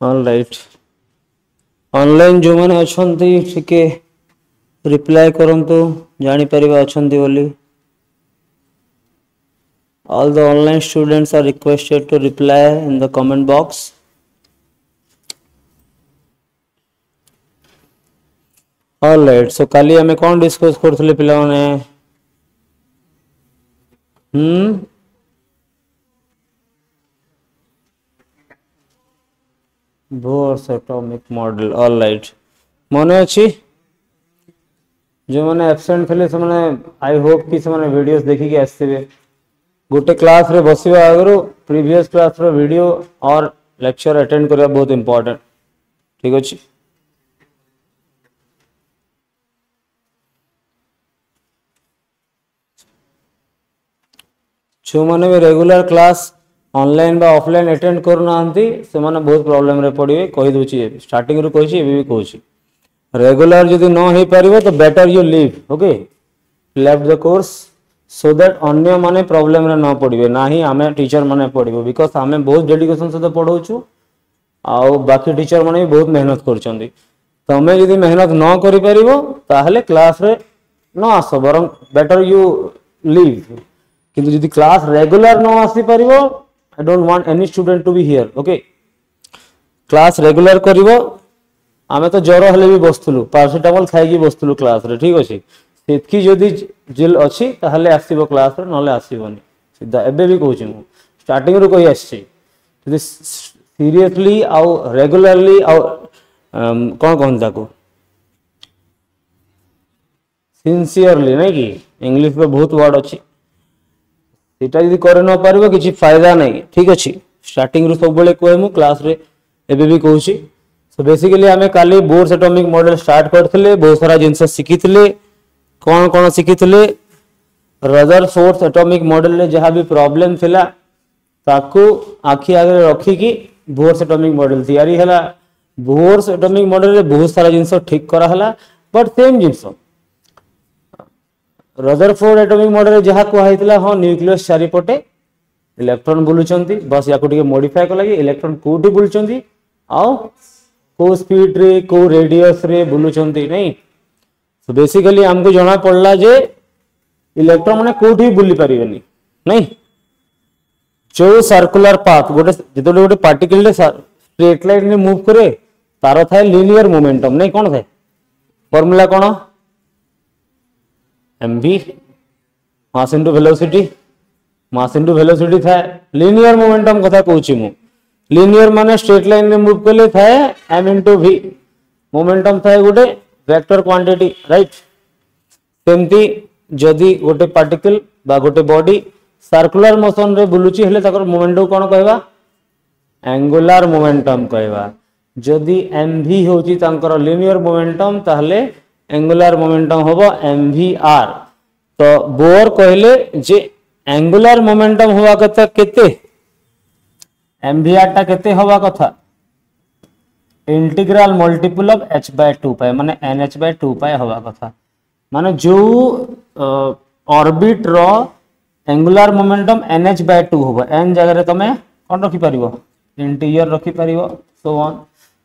All right online जो मैंने अच्छी टिके रिप्लाई करंतु जानी परिबा अच्छी बोली all the online students are requested to reply in the comment box all right so काली हमें कौन डिस्कस करथले पिला माने bourse atomic model all right मने अछि जो मैंने एब्सेंट थे से मैंने आई होप कि से मैंने वीडियोस देखी के आसथिबे गोटे क्लास रे बसिबा आगरो प्रीवियस क्लास रो वीडियो और लेक्चर अटेंड करबा बहुत इंपोर्टेंट ठीक अछि जो मैंने भी रेगुलर क्लास ऑनलाइन बा ऑफलाइन अटेंड करना से माने बहुत प्रॉब्लम रे पड़िबे कहि दोची स्टार्टिंग रो कहिछि एबे भी कहछि रेगुलर जदि न हो पारिबो तो better you leave okay left the course so that अन्य माने प्रॉब्लम रे न पड़िबे ना ही हमें टीचर माने पड़िबो बिकॉज़ हमें बहुत डेडिकेशन से पढ़ौछु आउ बाकी टीचर माने भी बहुत मेहनत करछंदी तमे जदि मेहनत न करि पारिबो ताहले क्लास रे न आसो बरं बेटर यू लीव किंतु जदि क्लास रेगुलर न आसी पारिबो I don't want any student to be here okay class regular करिवो आमे तो ज्वर हेले भी बसथुलु पैरासिटामोल खाइकी बसथुलु क्लास रे ठीक अछि सेतकी जदि जिल अछि ताहले आसीबो क्लास रे नले आसीबोनी सीधा एबे भी कहूची मु स्टार्टिंग रो कहि आछि जदि सीरियसली आउ रेगुलरली आउ कोन कोन ताको सिंसियरली नहीं कि इंग्लिश में बहुत वर्ड अछि सेटा जदि करे न पारिबो किछि फायदा नहीं ठीक अछि स्टार्टिंग रो सब बेले कोइ मु क्लास रे एबे भी कहूची सो बेसिकली आमे काली बोर्स एटॉमिक मॉडल स्टार्ट करथिले बहुत सारा जिंस सिखिथिले कोन कोन सिखिथिले रदरफोर्ड एटॉमिक मॉडल ले जहां भी प्रॉब्लम थिला ताकू आखि आगे रखी की बोर्स एटॉमिक मॉडल तैयारी हला बोर्स एटॉमिक मॉडल रे बहुत सारा जिंस ठीक करा हला but same jeans Rutherford atomic model रे जहां को हाइतला हो न्यूक्लियस चारिपटे इलेक्ट्रॉन बुलुचंती बस याको टिके मॉडिफाई को लागि इलेक्ट्रॉन कोठी बुलुचंती आओ को स्पीड रे को रेडियस रे बुलुचंती नहीं सो बेसिकली हमको जाना पड़ला जे इलेक्ट्रॉन माने कोठी बुली परिबेनी नहीं जो सर्कुलर पाथ गोटे जतो गोटे पार्टिकल रे स्ट्रेट लाइन में मूव करे तारो थाए लीनियर मोमेंटम नहीं कोन थाए फार्मूला कोन mv मास इनटू वेलोसिटी थाए लीनियर मोमेंटम कथा कहूची मु लीनियर माने स्ट्रेट लाइन में मूव करले थाए m into v मोमेंटम थाए गोटे वेक्टर क्वांटिटी राइट सेमती जदि गोटे पार्टिकल बा गोटे बॉडी सर्कुलर मोशन रे बुलुची हेले ताकर मोमेंटम कोन कहबा एंगुलर मोमेंटम कहबा जदि mv होची तांकर लीनियर मोमेंटम ताहले एंगुलर मोमेंटम होबो mvr तो बोर कहले जे एंगुलर मोमेंटम होवा कथा केते mvr टा केते होवा कथा इंटीग्रल मल्टीपल ऑफ h/2 पाई माने nh/2 पाई होवा कथा माने जो ऑर्बिट रो एंगुलर मोमेंटम nh/2 होबो n जगह रे तमे कोन रखि परिबो इंटीजर रखि परिबो सो ऑन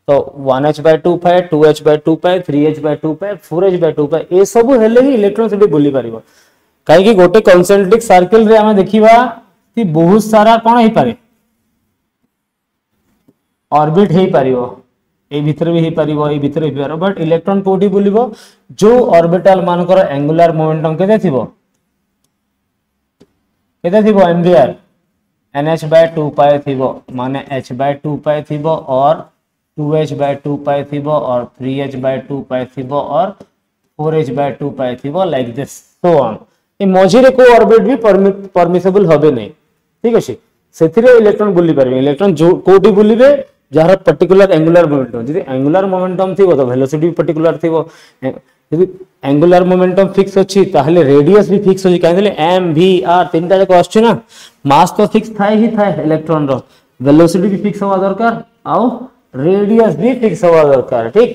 तो 1h/2 पाई 2h/2 पाई 3h/2 पाई 4h/2 पाई ए सब हेले ही इलेक्ट्रॉन से बुली परिबो काई कि गोटे कंसेंट्रिक सर्कल रे हमें देखिबा कि बहुत सारा कोन हे पारे ऑर्बिट हे पारिबो ए भीतर भी हे पारिबो ए भीतर भी पारो बट इलेक्ट्रॉन कोठी बुलिबो जो ऑर्बिटल मानकर एंगुलर मोमेंटम केते थिबो mvr nh/2 पाई थिबो माने h/2 पाई थिबो और 2h by 2 पाई थिबो और 3h by 2 पाई थिबो और 4h by 2 पाई थिबो लाइक दिस सो ऑन ए मझिरे को ऑर्बिट भी परमिसेबल होबे नहीं ठीक अछि सेथिरे इलेक्ट्रॉन बुली परबे इलेक्ट्रॉन जो कोठी बुलीबे जहार पर्टिकुलर एंगुलर मोमेंटम जदि एंगुलर मोमेंटम थिबो तो वेलोसिटी भी पर्टिकुलर थिबो जदि एंगुलर मोमेंटम फिक्स अछि ताहले रेडियस भी फिक्स अछि काहे एम वी आर तीनटा जक आछि ना मास तो फिक्स थाए ही थाए इलेक्ट्रॉन रो वेलोसिटी भी फिक्स होवा दरकार आउ रेडियस भी फिक्स होवा दरकार ठीक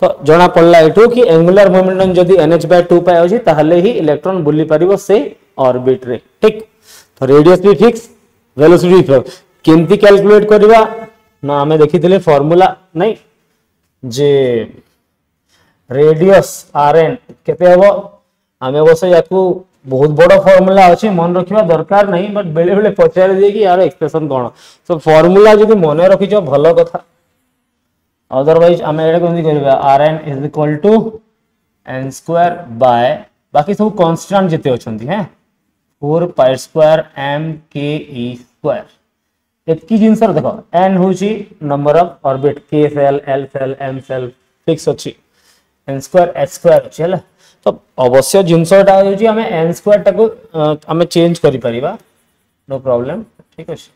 तो जना पड़ला एठो कि एंगुलर मोमेंटम जदि nh/2 पाए अछि ताहले ही इलेक्ट्रॉन बुली परिबो से ऑर्बिट रे ठीक तो रेडियस भी फिक्स वेलोसिटी भी केमती कैलकुलेट करबा ना हमें देखिथिले फार्मूला नहीं जे रेडियस rn केते हबो हमें अवश्य याकू बहुत बड़ा फार्मूला अछि मन रखिबा दरकार नहीं बट बेले बेले पचार दे कि यार एक्सप्रेशन कोन सो फार्मूला जदि मन रखिजो भलो कथा अदरवाइज हमें एडा कोन करबा rn = n² बाय बाकी सब कांस्टेंट जते अछंती हैं 4 pi square m k e square एतकी जिंस देखो n होची number of orbit k shell l shell m shell fix अछि n² h² चला तो अवश्य जिनसटा होची हमें n² टाको हमें चेंज करि परिबा नो प्रॉब्लम ठीक अछि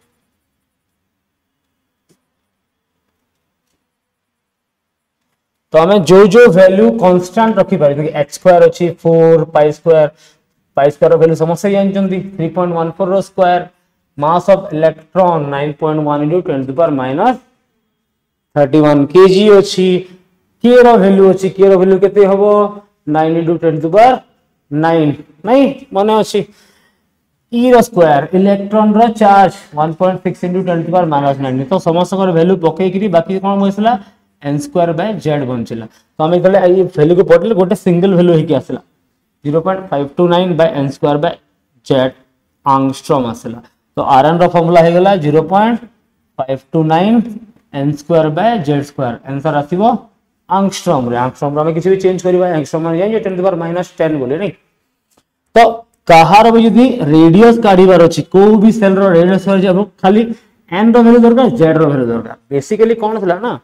तो हमें जो जो वैल्यू कांस्टेंट रखि पारि h² अछि 4 पाई स्क्वायर वैल्यू समस्या जानचंदी 3.14 रो square mass of electron 9.1 * 10⁻³ 31 kg अछि k रो वैल्यू अछि k रो वैल्यू केते हबो 9 * 10⁹ नहीं माने अछि e रो स्क्वायर इलेक्ट्रॉन रो चार्ज 1.6 * 10⁻⁹ तो समस्त कर वैल्यू पके करी बाकी कोन होइसला n²/z बनचिला तो हम इतले ये वैल्यू को पडले गोटे सिंगल वैल्यू हे के आसला 0.529/n²/z एंगस्ट्रॉम आसला तो rn रो फार्मूला हे गेला 0.529 n²/z² आंसर आसीबो एंगस्ट्रॉम रे हम किसी भी चेंज करबा एंगस्ट्रॉम में जाय 10⁻10 बोले नहीं तो कहार भी यदि रेडियस काढिबार अछि को भी सेल रो रेडियस हो जाबो खाली n रो वैल्यू दरकार z रो वैल्यू दरकार बेसिकली कोन थला ना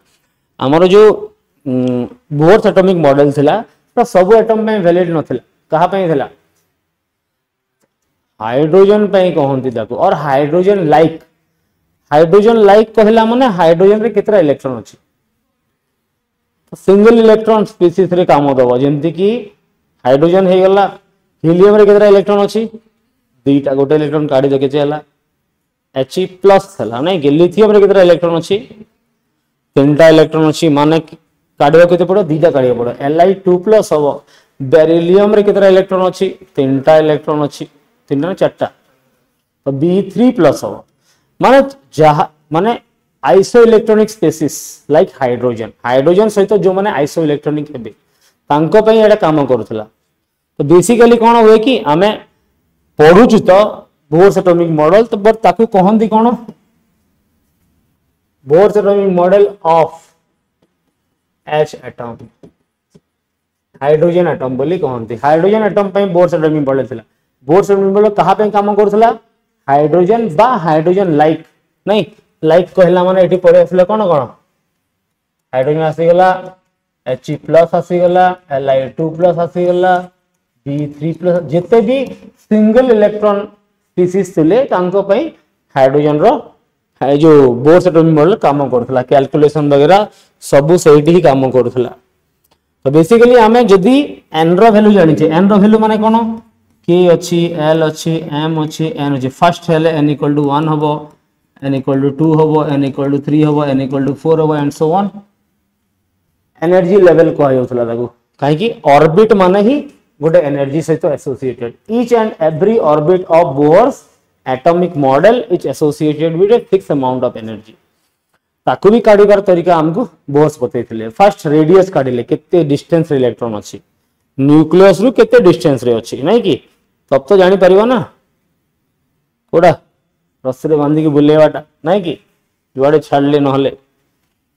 हमरो जो बोर्स एटॉमिक मॉडल थिला तो सब एटम में वैलिड नथिला कहा पई थिला हाइड्रोजन पई कहंती ताको और हाइड्रोजन लाइक कहला माने हाइड्रोजन रे केतरा इलेक्ट्रॉन अछि तो सिंगल इलेक्ट्रॉन स्पीशीज रे काम दबो जेंति कि हाइड्रोजन हे गेला हीलियम रे केतरा इलेक्ट्रॉन अछि दुईटा गोटे इलेक्ट्रॉन काढी दे के चला He+ हला नै लिथियम रे केतरा इलेक्ट्रॉन अछि तीनटा इलेक्ट्रॉन अछि माने काढिबा केते पड़ो दुईटा काढिबा पड़ो Li2+ हबो बेरिलियम रे केतरा इलेक्ट्रॉन अछि तीनटा इलेक्ट्रॉन अछि तीनटा चारटा तो B3+ हबो माने iso electronic species like hydrogen सहित जो माने आइसो इलेक्ट्रॉनिक हेबे तांको पई एडा काम करथला तो बेसिकली कोन होय कि हमें पढुछु तो बोर्स एटॉमिक मॉडल तो बट ताकू कहंदी कोन Bohr's atomic model of H atom hydrogen atom बोली कहंती हाइड्रोजन एटम पई बोर्स एटॉमिक मॉडल थिला बोर्स एटॉमिक मॉडल कहा पे काम करथला हाइड्रोजन बा हाइड्रोजन लाइक नहीं लाइक कहला माने एठी पड़े आसले कोन हाइड्रोजन आसी गेला He+ आसी गेला Li2+ आसी गेला B3+ जेते भी सिंगल इलेक्ट्रॉन स्पीशीज थिले तांको पई हाइड्रोजन रो जो बोर्स एटॉमिक मॉडल काम करथला कैलकुलेशन वगैरह सब सेठी ही काम करथला तो बेसिकली हमें जदी n रो वैल्यू जानि छे n रो वैल्यू माने कोन k अछि l अछि m अछि n अछि फर्स्ट हेले n = 1 हबो n = 2 हबो n = 3 हबो n = 4 हबो and so on energy level को होथला ताको काहे कि ऑर्बिट माने ही गोटे एनर्जी सहित associated each and every orbit of bourse atomic model is associated with a fix amount of energy ताको भी काढिबार तरीका हमको बोर्स बतैथिले फर्स्ट रेडियस काढिले केते डिस्टेंस रे इलेक्ट्रॉन अछि न्यूक्लियस रु केते डिस्टेंस रे अछि नै कि तब तो जानि परिबा ना कोडा रस्सी रे बांधी के बुलेवाटा नै कि जुआडे छाडले नहले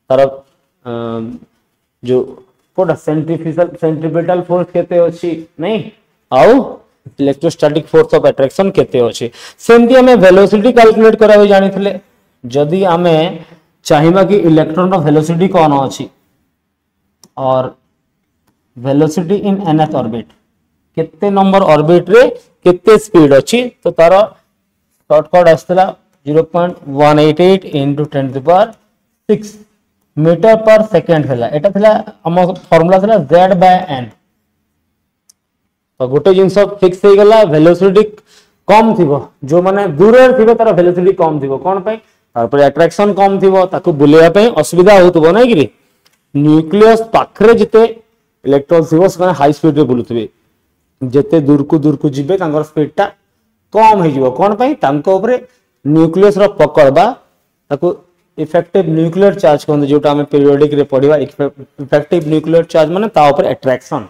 तार जो कोडा सेंट्रीपिटल फोर्स केते अछि नै आउ इलेक्ट्रोस्टैटिक फोर्स ऑफ अट्रैक्शन केते अछि सेमती हमें वेलोसिटी कैलकुलेट करावे जानिथिले जदी हमें चाहिए कि इलेक्ट्रॉन रो वेलोसिटी कौन अच्छी और वेलोसिटी इन nth ऑर्बिट केते नंबर ऑर्बिट रे केते स्पीड अच्छी तो तार शॉर्टकट आसला 0.188 into 10 to the power 6 metre पर सेकेंड है एटा थिला हम फार्मूला थिला z by n तो गोटे जिनस फिक्स हो गला वेलोसिटी कम थिबो जो माने दूर रे थिबो तार वेलोसिटी कम थिबो कोन पे तार पर अट्रैक्शन कम थिबो ताकू बुलेया पे असुविधा होतबो नै कि न्यूक्लियस पाखरे जते इलेक्ट्रॉन थिबो से हाई स्पीड रे बुलुथिबे जते दूर को जिबे तांगर स्पीड टा कम हो जिवो कोन पे तांको ऊपर न्यूक्लियस रो पकड़ बा ताकू इफेक्टिव न्यूक्लियर चार्ज कहते जोटा आम पीरियोडिक रे पढ़ा इफेक्टिव न्यूक्लियर चार्ज माने ता ऊपर अट्रैक्शन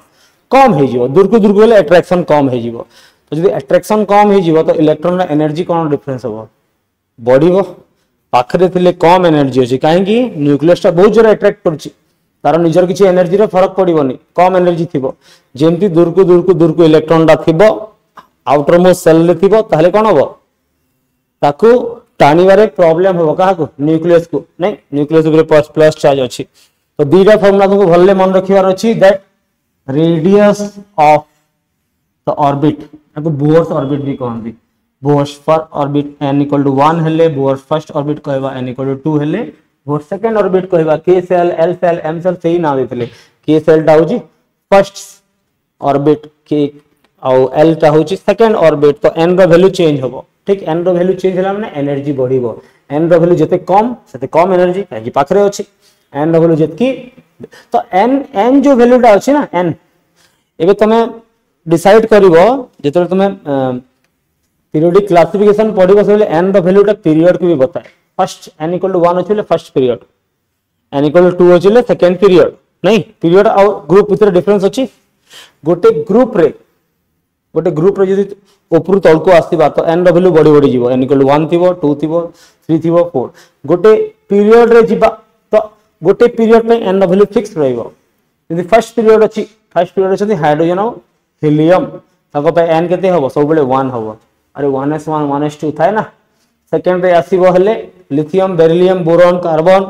कम हो जिवो दूर को गले अट्रैक्शन कम हो जिवो तो जदि अट्रैक्शन कम हो जिवो तो इलेक्ट्रॉन रा एनर्जी कोन डिफरेंस हो बढ़िबो पाखरे थिले कम एनर्जी अछि काहे कि न्यूक्लियस ता बहुत जोर अट्रैक्ट करछि तार निजर किछि एनर्जी रे फरक पड़िबोनी कम एनर्जी थिबो जेमति दूर को इलेक्ट्रॉन दा थिबो आउटर मोस्ट सेल रे थिबो ताले कोन होबो ताकू टाणीबारे प्रॉब्लम हो काहाको न्यूक्लियस को नहीं न्यूक्लियस ऊपर प्लस चार्ज अछि तो दीटा फार्मूला तुमको भल्ले मन रखिवार अछि that radius of the orbit ताको बोर्स ऑर्बिट भी कहंती बोर्स फॉर ऑर्बिट n = 1 हेले बोर्स फर्स्ट ऑर्बिट कहबा n = 2 हेले बोर्स सेकंड ऑर्बिट कहबा k shell l shell m shell सेही ना देथिले k सेल टा होची फर्स्ट ऑर्बिट k और l टा होची सेकंड ऑर्बिट तो n रो वैल्यू चेंज होबो ठीक n रो वैल्यू चेंज होला माने एनर्जी बढ़िबो n रो वैल्यू जते कम एनर्जी काहे पाखरे अछि n रो वैल्यू जतकी तो n जो वैल्यू टा अछि ना n एबे तमे डिसाइड करिवो जेते तमे पीरियोडिक क्लासिफिकेशन पढिबो सेले n रो वैल्यू टा पीरियड को भी बताए फर्स्ट n = 1 अछि फर्स्ट पीरियड n = 2 अछि सेकंड पीरियड नहीं पीरियड और ग्रुप भीतर डिफरेंस अछि गोटे ग्रुप रे यदि ऊपर तल को आसीबा तो n रो वैल्यू बढ़ी जीवो n = 1 थिबो 2 थिबो 3 थिबो 4 गोटे पीरियड रे जीबा तो गोटे पीरियड में n रो वैल्यू फिक्स रहइबो यदि फर्स्ट पीरियड अछि हाइड्रोजन और हीलियम ताको पे n केते होबो सब बेले 1 होबो अरे 1s1 1s2 थाए ना सेकंड रे आसीबो हेले lithium beryllium boron carbon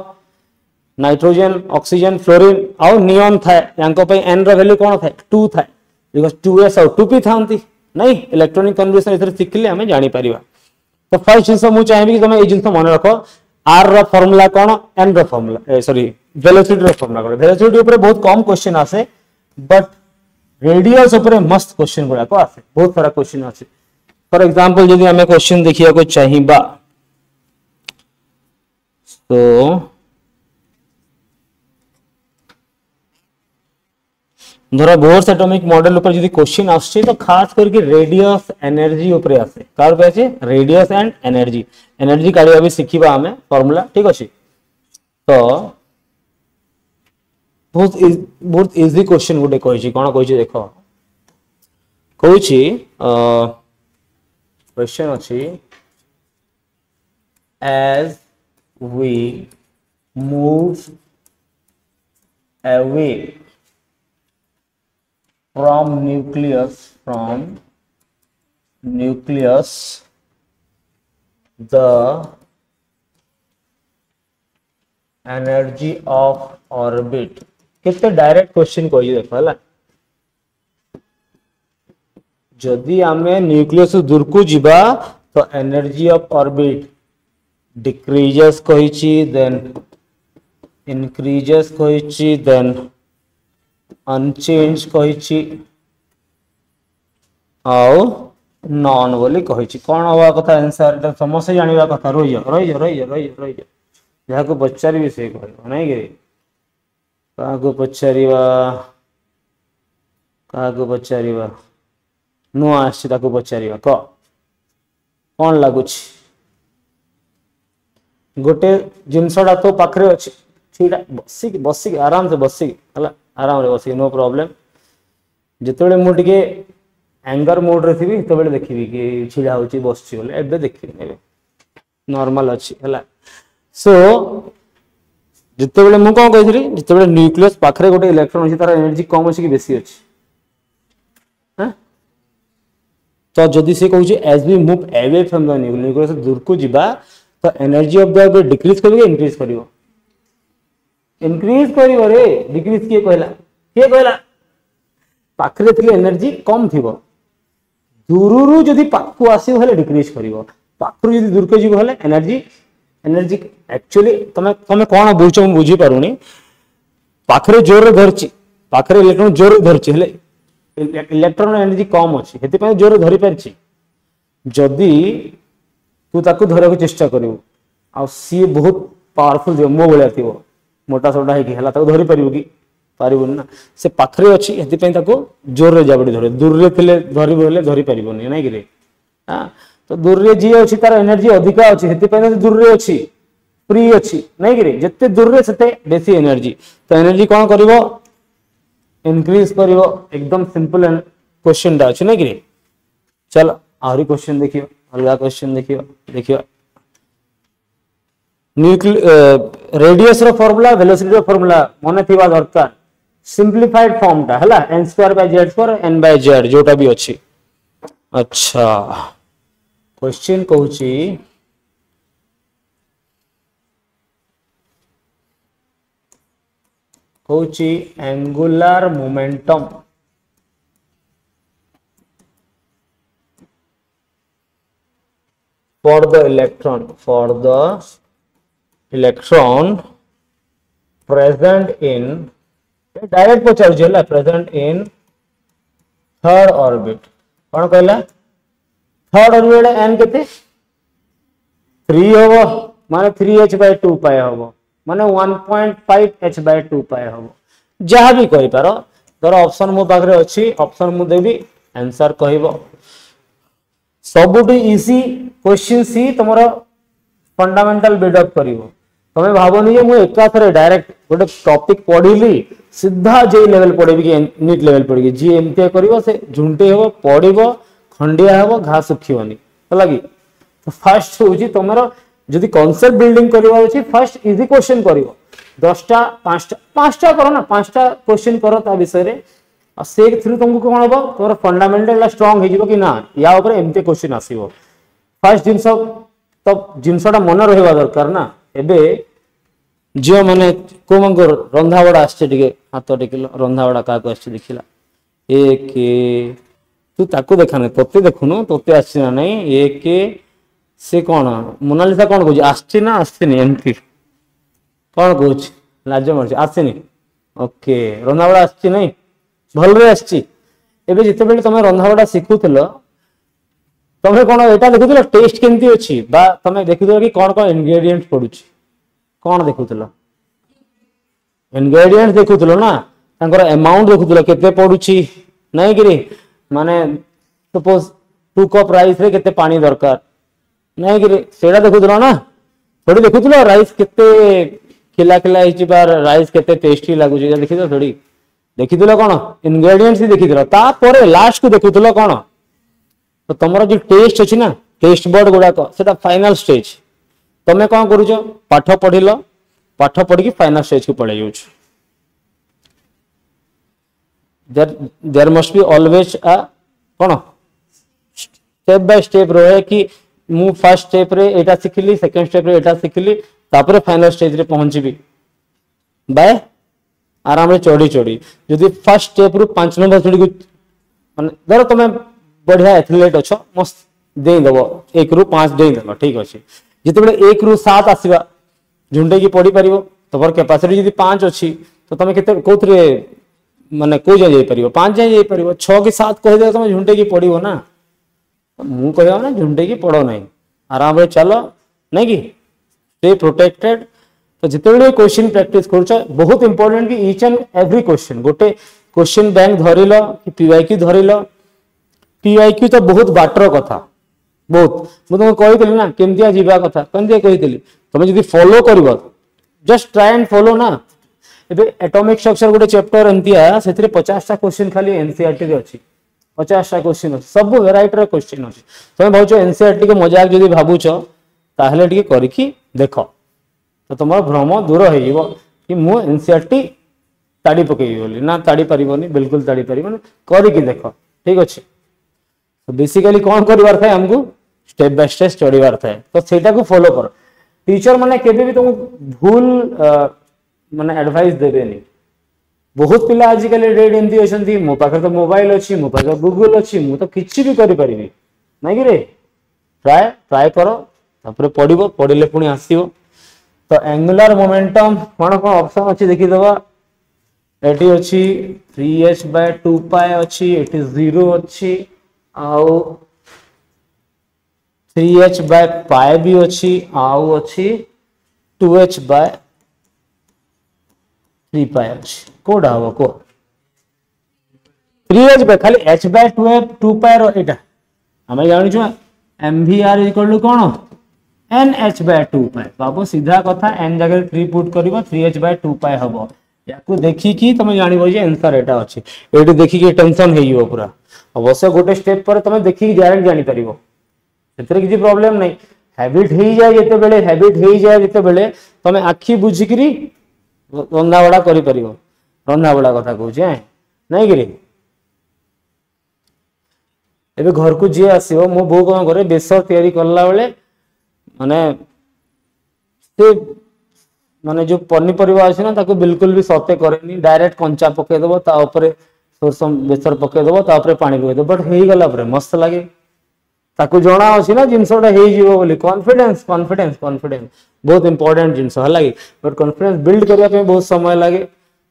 nitrogen oxygen fluorine और नियॉन थाए यांको पे n रो वैल्यू कोन थाए 2 थाए बिकॉज़ 2s और 2p थांती नहीं इलेक्ट्रॉनिक कन्वर्जन इधर सिखले हमें जानि परिबा तो फर्स्ट जिंस मु चाहेबी कि तुम ए जिंस मन रखो r रो फार्मूला कोन n रो फार्मूला सॉरी वेलोसिटी रो फार्मूला कोन वेलोसिटी ऊपर बहुत कम क्वेश्चन आसे बट रेडियस ऊपर मस्त क्वेश्चन गुडा को आसे बहुत सारा क्वेश्चन आसे फॉर एग्जांपल यदि हमें क्वेश्चन देखिया को चाहिबा तो धरा बोर्स एटॉमिक मॉडल ऊपर यदि क्वेश्चन आछे तो खास करके रेडियस एनर्जी ऊपर आसे कार पे आछे रेडियस एंड एनर्जी काढिया भी सिखिबा हमें फार्मूला ठीक अछि तो बहुत इजी क्वेश्चन गुटे कहि कोन कहि देखो कहि क्वेश्चन अछि as we move away from nucleus the energy of orbit कितने डायरेक्ट क्वेश्चन कहि देखो हला जदि आमे न्यूक्लियस दूर को जिबा तो एनर्जी ऑफ ऑर्बिट डिक्रीजेस कहिछि देन इंक्रीजेस कहिछि देन अनचेंज कहिछि आउ नॉन बोली कहिछि कोन होवा कथा आंसर एटा समस्या जानिबा कथा रहि जा को पचारि भी से कहबो नै गे काको पचारिबा नो आछि ताको पचारिबा कोन लागुछि गोटे जिनसडा तो पाखरे अछि छीडा बसी आराम से बसी हला आराम रे बसी नो प्रॉब्लम जेतबेले मु टिके एंगर मोड रे थिबी तबेले देखिबी कि छीडा होची बसची बोले एबे देखिबी एबे नॉर्मल अछि हला सो जेतबेले मु कोन कहिथि जेतबेले न्यूक्लियस पाखरे गोटे इलेक्ट्रॉन अछि तार एनर्जी कम अछि कि बेसी अछि हां तो जदि से कहू as we move away from the nucleus दूर को जिबा तो energy of the orbit decrease करिवो इंक्रीज करिवो इंक्रीज करिवो रे, डिक्रीज किए कहला पाखरे थिले एनर्जी कम थिबो, दूररू जदि पाखु आसीबो हेले डिक्रीज करिवो, पाखरू जदि दूर के जीवो हेले एनर्जी एक्चुअली तमे कोन बुझो हम बुझी पारुनी, पाखरे जोर धरची, पाखरे इलेक्ट्रॉन जोर धरची हेले इलेक्ट्रॉन एनर्जी कम अछि, हेति पय जोर धरि परची, जदि तू ताकू धरक चेष्टा करिवो आ सी बहुत पावरफुल दियो मो भलिया थिबो, मोटा सोटा है कि हला ताकू धरि परिबो कि पारिबोनी ना, से पाखरे अछि हेति पय ताकू जोर रे जाबडी धरे, दूर रे थिले धरिबो हेले धरि परिबोनी नै कि रे। हां तो दूर रे जी अछि तार एनर्जी अधिका अछि, हेति पय दूर रे अछि फ्री अछि नै कि रे, जत्ते दूर रे सते बेसी एनर्जी, तो एनर्जी कोन करिवो इंक्रीज करिवो, एकदम सिंपल एंड क्वेश्चन दा अछि नै कि रे। चल आउरी क्वेश्चन देखियो, अलगा क्वेश्चन देखियो रेडियस रो फार्मूला वेलोसिटी रो फार्मूला मने थिबा दरकार, सिंपलीफाइड फॉर्म टा हला n² / z जोटा भी अछि। अच्छा क्वेश्चन कहूची angular momentum for the electron present in direct पचारुछ हला प्रेजेंट इन थर्ड ऑर्बिट, कोन कहला थर्ड ऑर्बिट n केते 3 होबो माने 3h/2 पाए होबो माने 1.5 h/2 पाए होबो, जहां भी कहि पारो तोर ऑप्शन मो पाखरे अछि, ऑप्शन मु देबी आंसर कहइबो। सबुटु इजी क्वेश्चन सी तमरो फंडामेंटल बिल्डअप करिवो, तमे भाबोनी जे मु एका थरे डायरेक्ट गोटे टॉपिक पढिली सीधा जे लेवल पढेबी कि नीट लेवल पढी जी एमते करिवो से झुंटे हो पढिवो खंडिया हो घा सुखिवनी हला कि। तो फर्स्ट होची तमरो जदि कांसेप्ट बिल्डिंग करिवा अछि फर्स्ट इजी क्वेश्चन करिवो, 10टा 5टा करो ना, 5टा क्वेश्चन करो ता विषय रे आ से थ्रू तुमको कोन होबो तोर फंडामेंटल स्ट्रांग हे जिवो कि ना या ऊपर एमते क्वेश्चन आसीबो। फर्स्ट जिंस तो जिनसटा मन रहबा दरकार ना। एबे जियो माने को मंगो रंधा बडा आछे टिके हाथ टिकिलो रंधा बडा का को आछे देखिला एक तू ताकू देखाने तोते देखुनो तोते आछे ना नहीं एक से कोन मोनालिसा कोन कहू आछे ना आछेनी एमती कोन कहू लाज मरछ आछेनी ओके रंधा बडा आछे नहीं भल रे आछी। एबे जिते बेले तमे रंधा बडा सिखुतलो तमे कोन एटा देखुतलो टेस्ट केमती अछि बा तमे देखुतलो कि कोन कोन इंग्रेडिएंट्स पडुछि कोन देखुतलो इंग्रेडिएंट्स देखुतलो ना तांकर अमाउंट देखुतलो केते पडुछि नहीं कि रे माने सपोज 2 कप राइस रे केते पानी दरकार नहीं कि रे सेडा देखुतलो ना थोड़ी देखुतलो राइस केते खिला खिला हिची बार राइस केते टेस्टी लागुछि देखितो थोड़ी देखितलो कोन इंग्रेडिएंट्स ही देखितलो तापर लास्ट को देखुतलो कोन तो तमरो जो टेस्ट अछि ना टेस्ट बोर्ड गुडा को सेटा फाइनल स्टेज तमे कोन करूछो पाठ पढिलो पाठ पढी कि फाइनल स्टेज को पढाई होछ there must be always a कोन स्टेप बाय स्टेप रहे कि मु फर्स्ट स्टेप रे एटा सिखली सेकंड स्टेप रे एटा सिखली तापर फाइनल स्टेज रे पहुंचबी बाय आराम रे चोड़ी चोड़ी जदी फर्स्ट स्टेप रु 5 नंबर चोड़ी को माने धर तमे बढ़िया एथलीट अछ मस्त दे देबो 1 रु 5 दे देबो ठीक अछि जते बेले 1 रु 7 आसीबा झुंडे की पड़ी परिबो तोर कैपेसिटी जदी 5 अछि तो तमे केते कोथरे माने को जाय परिबो 5 जाय परिबो 6 की 7 कहि दे तमे झुंडे की पड़िबो ना मु कहया ना झुंडे की पड़ो नहीं आराम रे चलो नहीं कि स्टे प्रोटेक्टेड। तो जिते बेले क्वेश्चन प्रैक्टिस करछ बहुत इंपोर्टेंट कि ईच एंड एवरी क्वेश्चन गोटे क्वेश्चन बैंक धरिलो कि पीवाईक्यू धरिलो पीवाईक्यू तो बहुत बाटर कथा बहुत मु तुमको कहितली ना केमतिया जीवा कथा केमतिया कहितली तमे जदी फॉलो करबो जस्ट ट्राई एंड फॉलो ना। एबे एटॉमिक स्ट्रक्चर गोटे चैप्टर एंतिया सेथिरे 50 टा क्वेश्चन खाली एनसीईआरटी रे अछि 50 टा क्वेश्चन अछि सब वेराइटी रे क्वेश्चन अछि तमे भाउचो एनसीईआरटी के मजाक जदी भाबुचो ताहले टिके करिकि देखो तो तुम भ्रम दूर हो कि मु एनसीईआरटी ताड़ी पकेबी बोली ना ताड़ी पारिबोनी बिल्कुल ताड़ी पारिबोनी करिकि देखो ठीक अछि। तो बेसिकली कौन करिवार थाए हमकु स्टेप बाय स्टेप स्टडी बार थाए तो सेटा को फॉलो करो टीचर माने केबे भी तुम भूल माने एडवाइस देबेनी। बहुत पिला आजिकल डेट एमती अच्छा मो पाखे तो मोबाइल अच्छी मो पाखे गूगल अच्छी मु तो किसी भी करें ना कि रे ट्राए ट्राए कर तापर पढ़ो पढ़ले पुणी आसो। तो एंगुलर मोमेंटम कौन कौन ऑप्शन अच्छी देखीदबा एटी अच्छी 3h/2π अच्छी एटी 0 अच्छी आउ 3h/π भी अच्छी आउ अच्छी 2h/3π अच्छी कोडा हम को 3h खाली h/2π रो एटा आम जानी छुआ MVR इक्वल टू कौन NH/2π बाबू सीधा कथा n जगह 3 पुट करिवो 3h/2π हबो याकू देखिकी तुम जानिबो जे आंसर एटा अछि एटी देखिकी टेंशन हेइयो पूरा अवश्य गोटे स्टेप पर तुम देखिकी डायरेक्ट जानि परिवो सेतरे किछि प्रॉब्लम नै हैबिट हेइ जाय जेते बेले हैबिट हेइ जाय जेते बेले तुम आखी बुझिकरी रंधा बड़ा करि परिवो रंधा बड़ा कथा कहू जे नै गिरी एबे घर को जी आसीबो मो बो कोन करे बेसर तयारी करला बेले माने से माने जो पनीपरिवा अछि ना ताको बिल्कुल भी सते करेनी डायरेक्ट कंचा पके देबो ता ऊपर सोरसम बेसर पके देबो ता ऊपर पानी पके देबो बट हेइ गला पर मस्त लागे ताको जणा अछि ना जिंसोटा हेइ जीवो बोली कॉन्फिडेंस कॉन्फिडेंस कॉन्फिडेंस बहुत इंपोर्टेंट जिंस है लागे बट कॉन्फिडेंस बिल्ड करिया पे बहुत समय लागे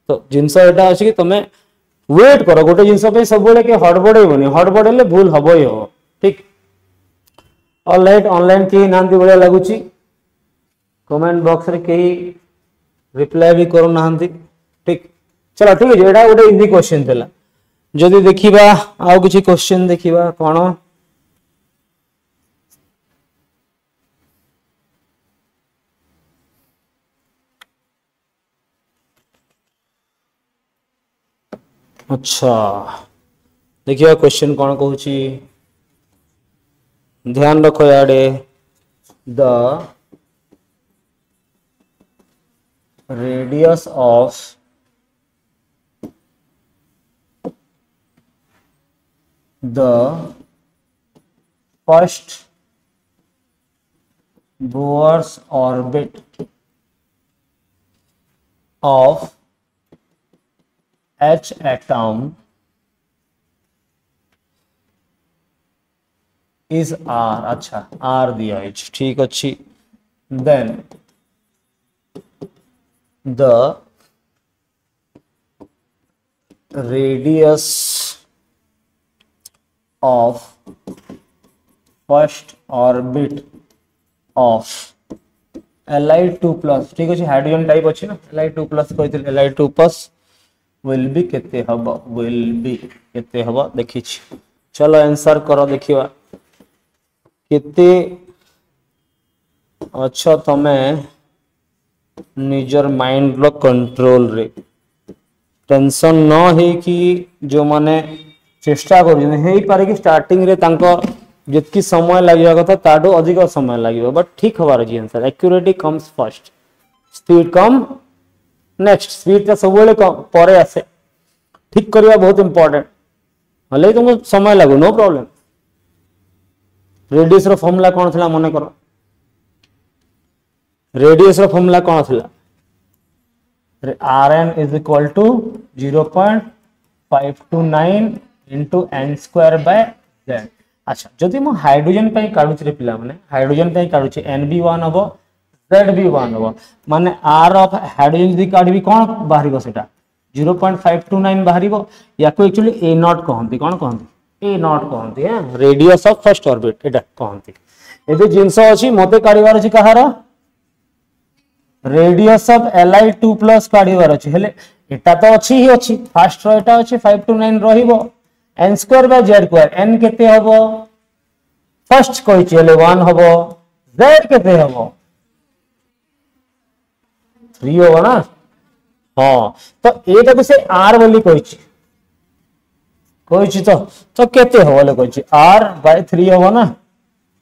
तो जिंस एटा अछि कि तमे वेट करो गोटे जिंस पे सब बेले के हड़बड़ेबनी हड़बड़ेले भूल हबो ही हो ठीक ऑलराइट ऑनलाइन के नांती बढिया लागुची कमेंट बॉक्स रे केही रिप्लाई भी करू नांती ठीक चलो ठीक है एटा गोटे इजी क्वेश्चन थला जदी देखिबा आउ किछि क्वेश्चन देखिबा कोन अच्छा देखिए क्वेश्चन कौन कहूँ ध्यान रखो याडे the radius of the first Bohr's orbit of H atom is R अच्छा R दिया है ठीक अच्छी then the radius of first orbit of Li2 plus ठीक अच्छी हाइड्रोजन टाइप अच्छी ना Li2 plus कहते Li2 plus will be केते हबो will be केते हबो देखि छी चलो आंसर करो देखिवा केते अच्छा तमे निजर माइंड रो कंट्रोल रे टेंशन न हे कि जो माने चेष्टा कर हे पारे कि स्टार्टिंग रे तांको जितकी समय लागिया कथा ताडो अधिक समय लागियो बट ठीक हबार जी answer accuracy comes first speed come next speed तो सब परे आसे ठीक करवा बहुत इंपोर्टेंट हले तुमको समय लागो नो प्रॉब्लम रेडियस रो फॉर्मूला कौन थला मने करो रेडियस रो फॉर्मूला कौन थला Rn is equal to 0.529 into n²/z अच्छा जदि मो हाइड्रोजन पे काढुछ रे पिला माने हाइड्रोजन पे काढुछ Nb1 हबो Zb1 हबो माने R ऑफ हाइड्रोजन जदि काढबी कोन बाहरिबो सेटा 0.529 बाहरिबो याको एक्चुअली A0 कहंती कोन कहंती A0 कहंती है रेडियस ऑफ फर्स्ट ऑर्बिट एटा कहंती एबे जिंस अछि मते काढिबार अछि कहार रेडियस ऑफ Li2 प्लस काढिबार अछि हेले एटा तो अछि ही अछि फर्स्ट रो एटा अछि 529 रहिबो n²/z² n केते हबो फर्स्ट कहि चले 1 हबो z केते हबो 3 होगा ना हाँ तो एटा को से r बोली कहिछि तो केते हो बोले कहिछि r/3 होगा ना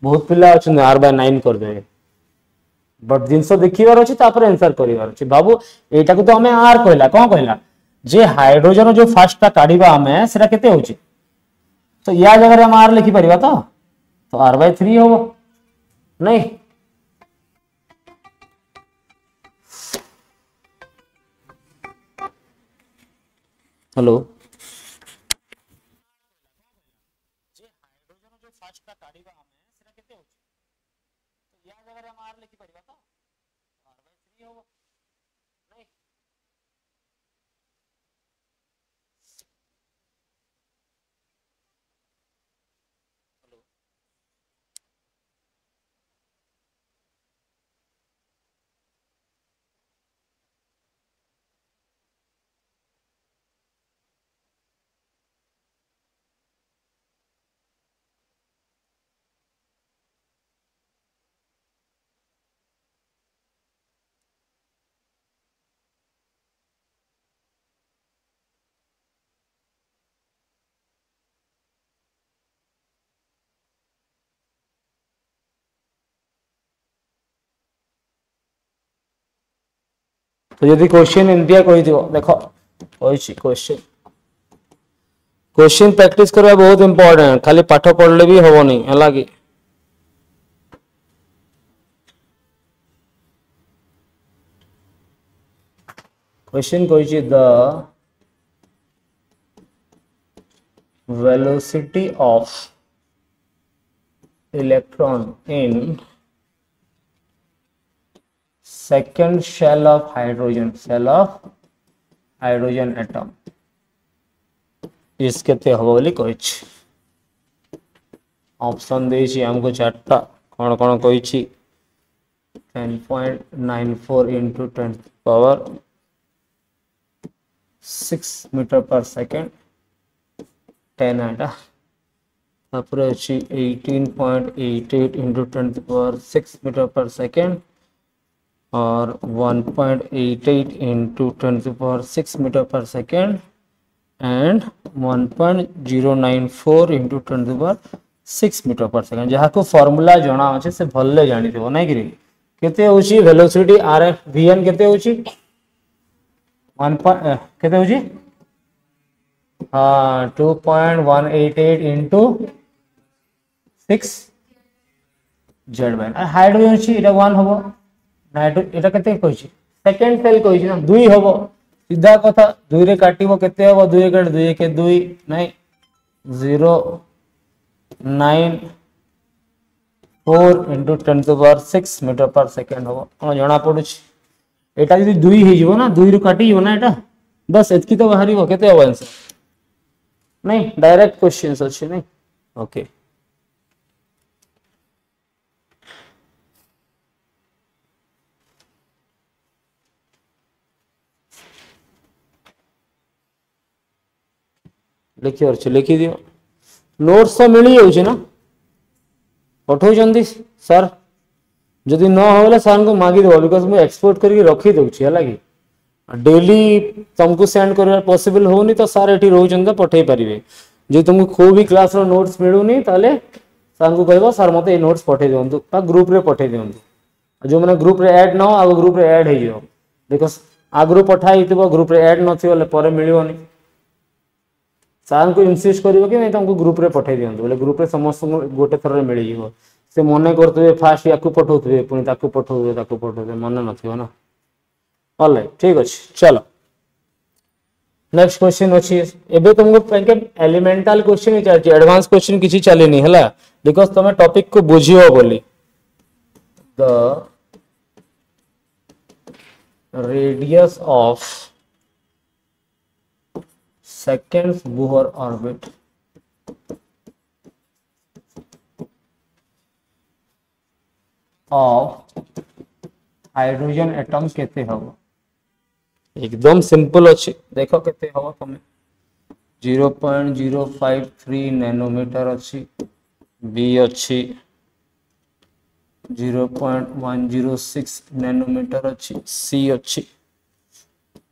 बहुत पिला अछि r/9 कर देबे बट जिंस देखिबार अछि तापर आंसर करिवार अछि बाबू एटा को तो हमें r कहला कोन कहला जे हाइड्रोजन जो फर्स्ट ता काढिबा हमें सेटा केते होछि तो या जगह रे हम r लिखि परिबा तो r/3 होबो नहीं हेलो जे हाइड्रोजन जो फास्ट काढिबा हमें सेटा केते होची तो या जगह रे हम r लिखि परिबा तो r/3 होबो नहीं हेलो तो यदि क्वेश्चन इंडिया कहि दियो देखो होइछि क्वेश्चन प्रैक्टिस करबा बहुत इंपोर्टेंट खाली पाठ पढ़ले भी होबो नहीं हला कि क्वेश्चन कहिछि the velocity of electron in second shell of hydrogen atom is केते हबो बोली कहिछि ऑप्शन देछि हमको चारटा कोन कोन कहिछि 10.94 into 10 power 6 meter per second 10 आटा तापर अछि 18.88 into 10 to the power 6 meter per second और 1.88 into 10 to the power 6 meter per second and 1.094 into 10 to the power 6 meter per second जहा को फार्मूला जणा अछि से भल्ले जानि दिबो नै कि केते होछि वेलोसिटी rf vn केते होछि 1 केते होछि 2.188 into 6 z by हाइड्रोजन छी एटा 1 होबो नाइट्रो एटा केते कहिछि सेकंड सेल कहिछि ना 2 होबो सीधा कथा 2 रे काटिबो केते होबो 2 काट 2 के 2 नहीं 0.94 into 10 to the power 6 meter per second होबो कोन जणा पडुछि एटा जदी 2 हे जिवो ना 2 रे काटि जिवो ना एटा बस एतकी तो बाहरिबो केते होबो आंसर नहीं डायरेक्ट क्वेश्चंस अच्छे नहीं ओके लिखि और लिखि दियो नोट्स तो मिली जाउछ ना पठौ जंदी सर जदी न होले सर को मागी दो बिकॉज़ मैं एक्सपोर्ट करके रखी दउछि हला कि डेली तुमको सेंड करबा पॉसिबल होनी तो सर एठी रहउछन त पठै परिबे जे तुमको को भी क्लास रो नोट्स मिलुनी ताले सर को कहबो सर मते ए नोट्स पठै दियंतु बा ग्रुप रे पठै दियंतु जो माने ग्रुप रे ऐड न हो आ ग्रुप रे ऐड हे जियो बिकॉज़ आगरो पठाई हितबो ग्रुप रे ऐड न थिबो ले परे मिलियोनी सर को इंसिस्ट करिवो कि नै तुमको ग्रुप रे पठै दियंतु बोले ग्रुप रे समस्त गोटे थर रे मिलि जिवो से मने करतबे फास्ट याकू पठौतबे पुनी ताकू पठौतबे मने न थिबो ना ऑलराइट ठीक अछि चलो नेक्स्ट क्वेश्चन अछि एबे तुमको पैके एलिमेंटल क्वेश्चन चलछि एडवांस क्वेश्चन किछि चली नहीं हला बिकॉज़ तमे टॉपिक को बुझियो बोली the radius of second Bohr orbit of hydrogen atom केते हबो एकदम सिंपल अच्छे देखो केते हबो तमे 0.053 नैनोमीटर अच्छी बी अच्छी 0.106 नैनोमीटर अच्छी सी अच्छी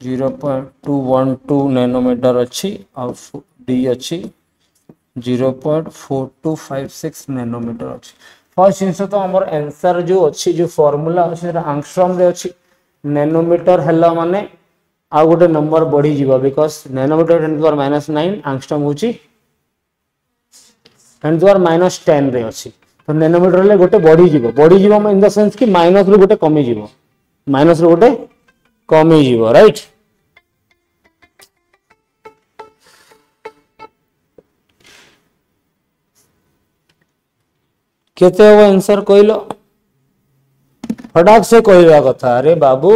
0.212 नैनोमीटर अच्छी और डी अच्छी 0.4256 नैनोमीटर अच्छी फर्स्ट जिनस तो हमर आंसर जो अच्छी जो फार्मूला अच्छी एंगस्ट्रॉम रे अच्छी नैनोमीटर हला माने आ गोटे नंबर बढ़ी जीवा because nanometre 10 to the power -9 angstrom होची 10 to the power -10 रे अछि तो नैनोमीटर ले गोटे बढ़ी जीवो इन द सेंस कि माइनस रो गोटे कमी जीवो माइनस रो गोटे कमी जीवो राइट केते हो आंसर कहलो फटाक से कहवा कथा। अरे बाबू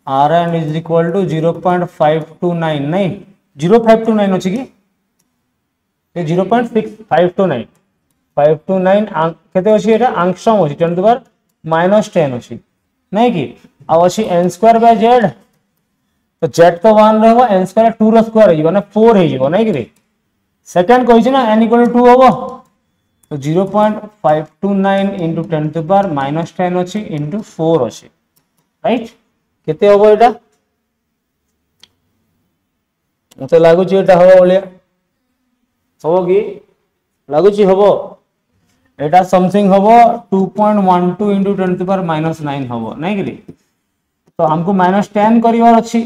Rn इज इक्वल टू 0.529 नहीं 0529 अच्छी कि 0.6529 529 केते अच्छी एटा आंगस्ट्रॉम अच्छी 10 टू पावर -10 अच्छी नहीं कि आ अच्छी n स्क्वायर बाय z तो z तो 1 रहबो n स्क्वायर 2 रो स्क्वायर हो ना 4 हे जीवो नहीं कि सेकंड कहि ना n इक्वल टू 2 होबो तो 0.529 into 10 to the power -10 अच्छी into 4 अच्छी राइट केते होबो एटा मते लागु छी एटा होबो बोलिया होबो कि लागु छी होबो एटा समथिंग होबो 2.12 into 10 to the power -9 होबो नहीं कि तो हमको -10 करिवार अच्छी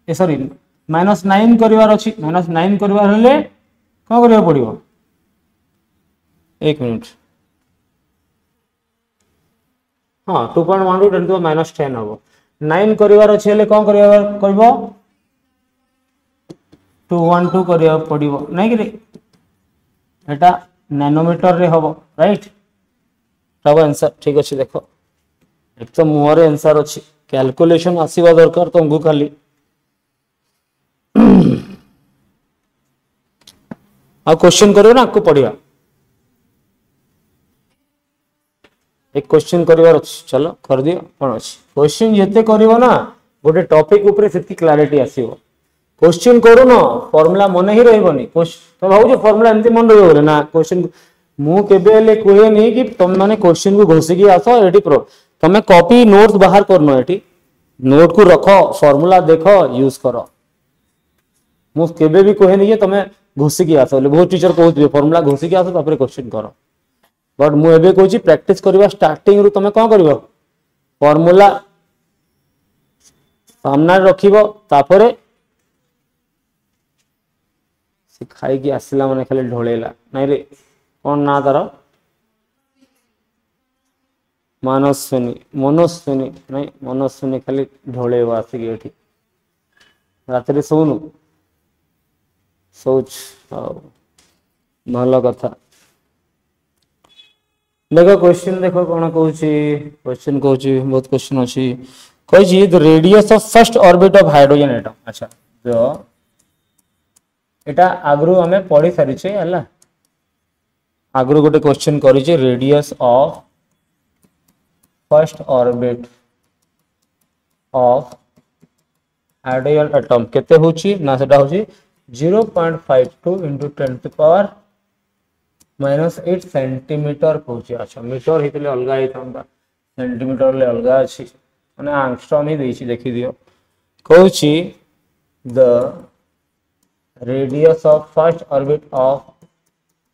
ए सॉरी -9 करिवार अच्छी -9 करिवार हले कोन करिया पड़िबो एक मिनट हाँ 2.12 10 to the -10 होबो 9 करिवार अछि हेले कोन करिया करबो 212 करिया पड़िबो नै कि एटा नैनोमीटर रे होबो राइट तब आंसर ठीक अछि देखो एक तो मुहरे आंसर अछि कैलकुलेशन आसीबा दरकार तुमको खाली आ क्वेश्चन करियो ना आपको पढ़िया एक क्वेश्चन करिवार अछि चलो कर दियो कोन अछि क्वेश्चन जते करिवो ना गोटे टॉपिक ऊपर सेति क्लैरिटी आसीबो क्वेश्चन करू न फार्मूला मन ही रहबोनी तो भाउ जे फार्मूला एंती मन रहबो बोले ना क्वेश्चन मु केबे ले कोहे नहीं कि तुम माने क्वेश्चन को घोसी की आसो एटी प्रो तमे कॉपी नोट्स बाहर करनो एटी नोट को रखो फार्मूला देखो यूज करो मु केबे भी कोहे नहीं कि तमे घोसी की आसो बहुत टीचर कहउथि फार्मूला घोसी की आसो तापर क्वेश्चन करो बट मु एबे कहूची प्रैक्टिस करबा स्टार्टिंग रु तमे कोन करबो फार्मूला सामना रखिबो तापरे सिखाई की आसला माने खाली ढोळेला नाही रे कोन ना तार मनस्विनी नहीं मनस्विनी खाली ढोळेबो आसी एठी रात्रि सोनु सोच भलो कथा देखो क्वेश्चन देखो कोन कहूची क्वेश्चन कहूची बहुत क्वेश्चन अछि कहूची the radius of first orbit of hydrogen atom अच्छा जो एटा आगरु हमें पढ़ी सारी छे हला आगरु गोटे क्वेश्चन करी छे radius of first orbit of hydrogen atom केते होची ना सेटा होची 0.52 into 10 to the power -8 centimetre कहूची अच्छा मीटर हितले अलगा ही था सेंटीमीटर ले अलगा अछि माने आंगस्ट्रॉम ही देछि देखि दियो कहूची the radius of first orbit of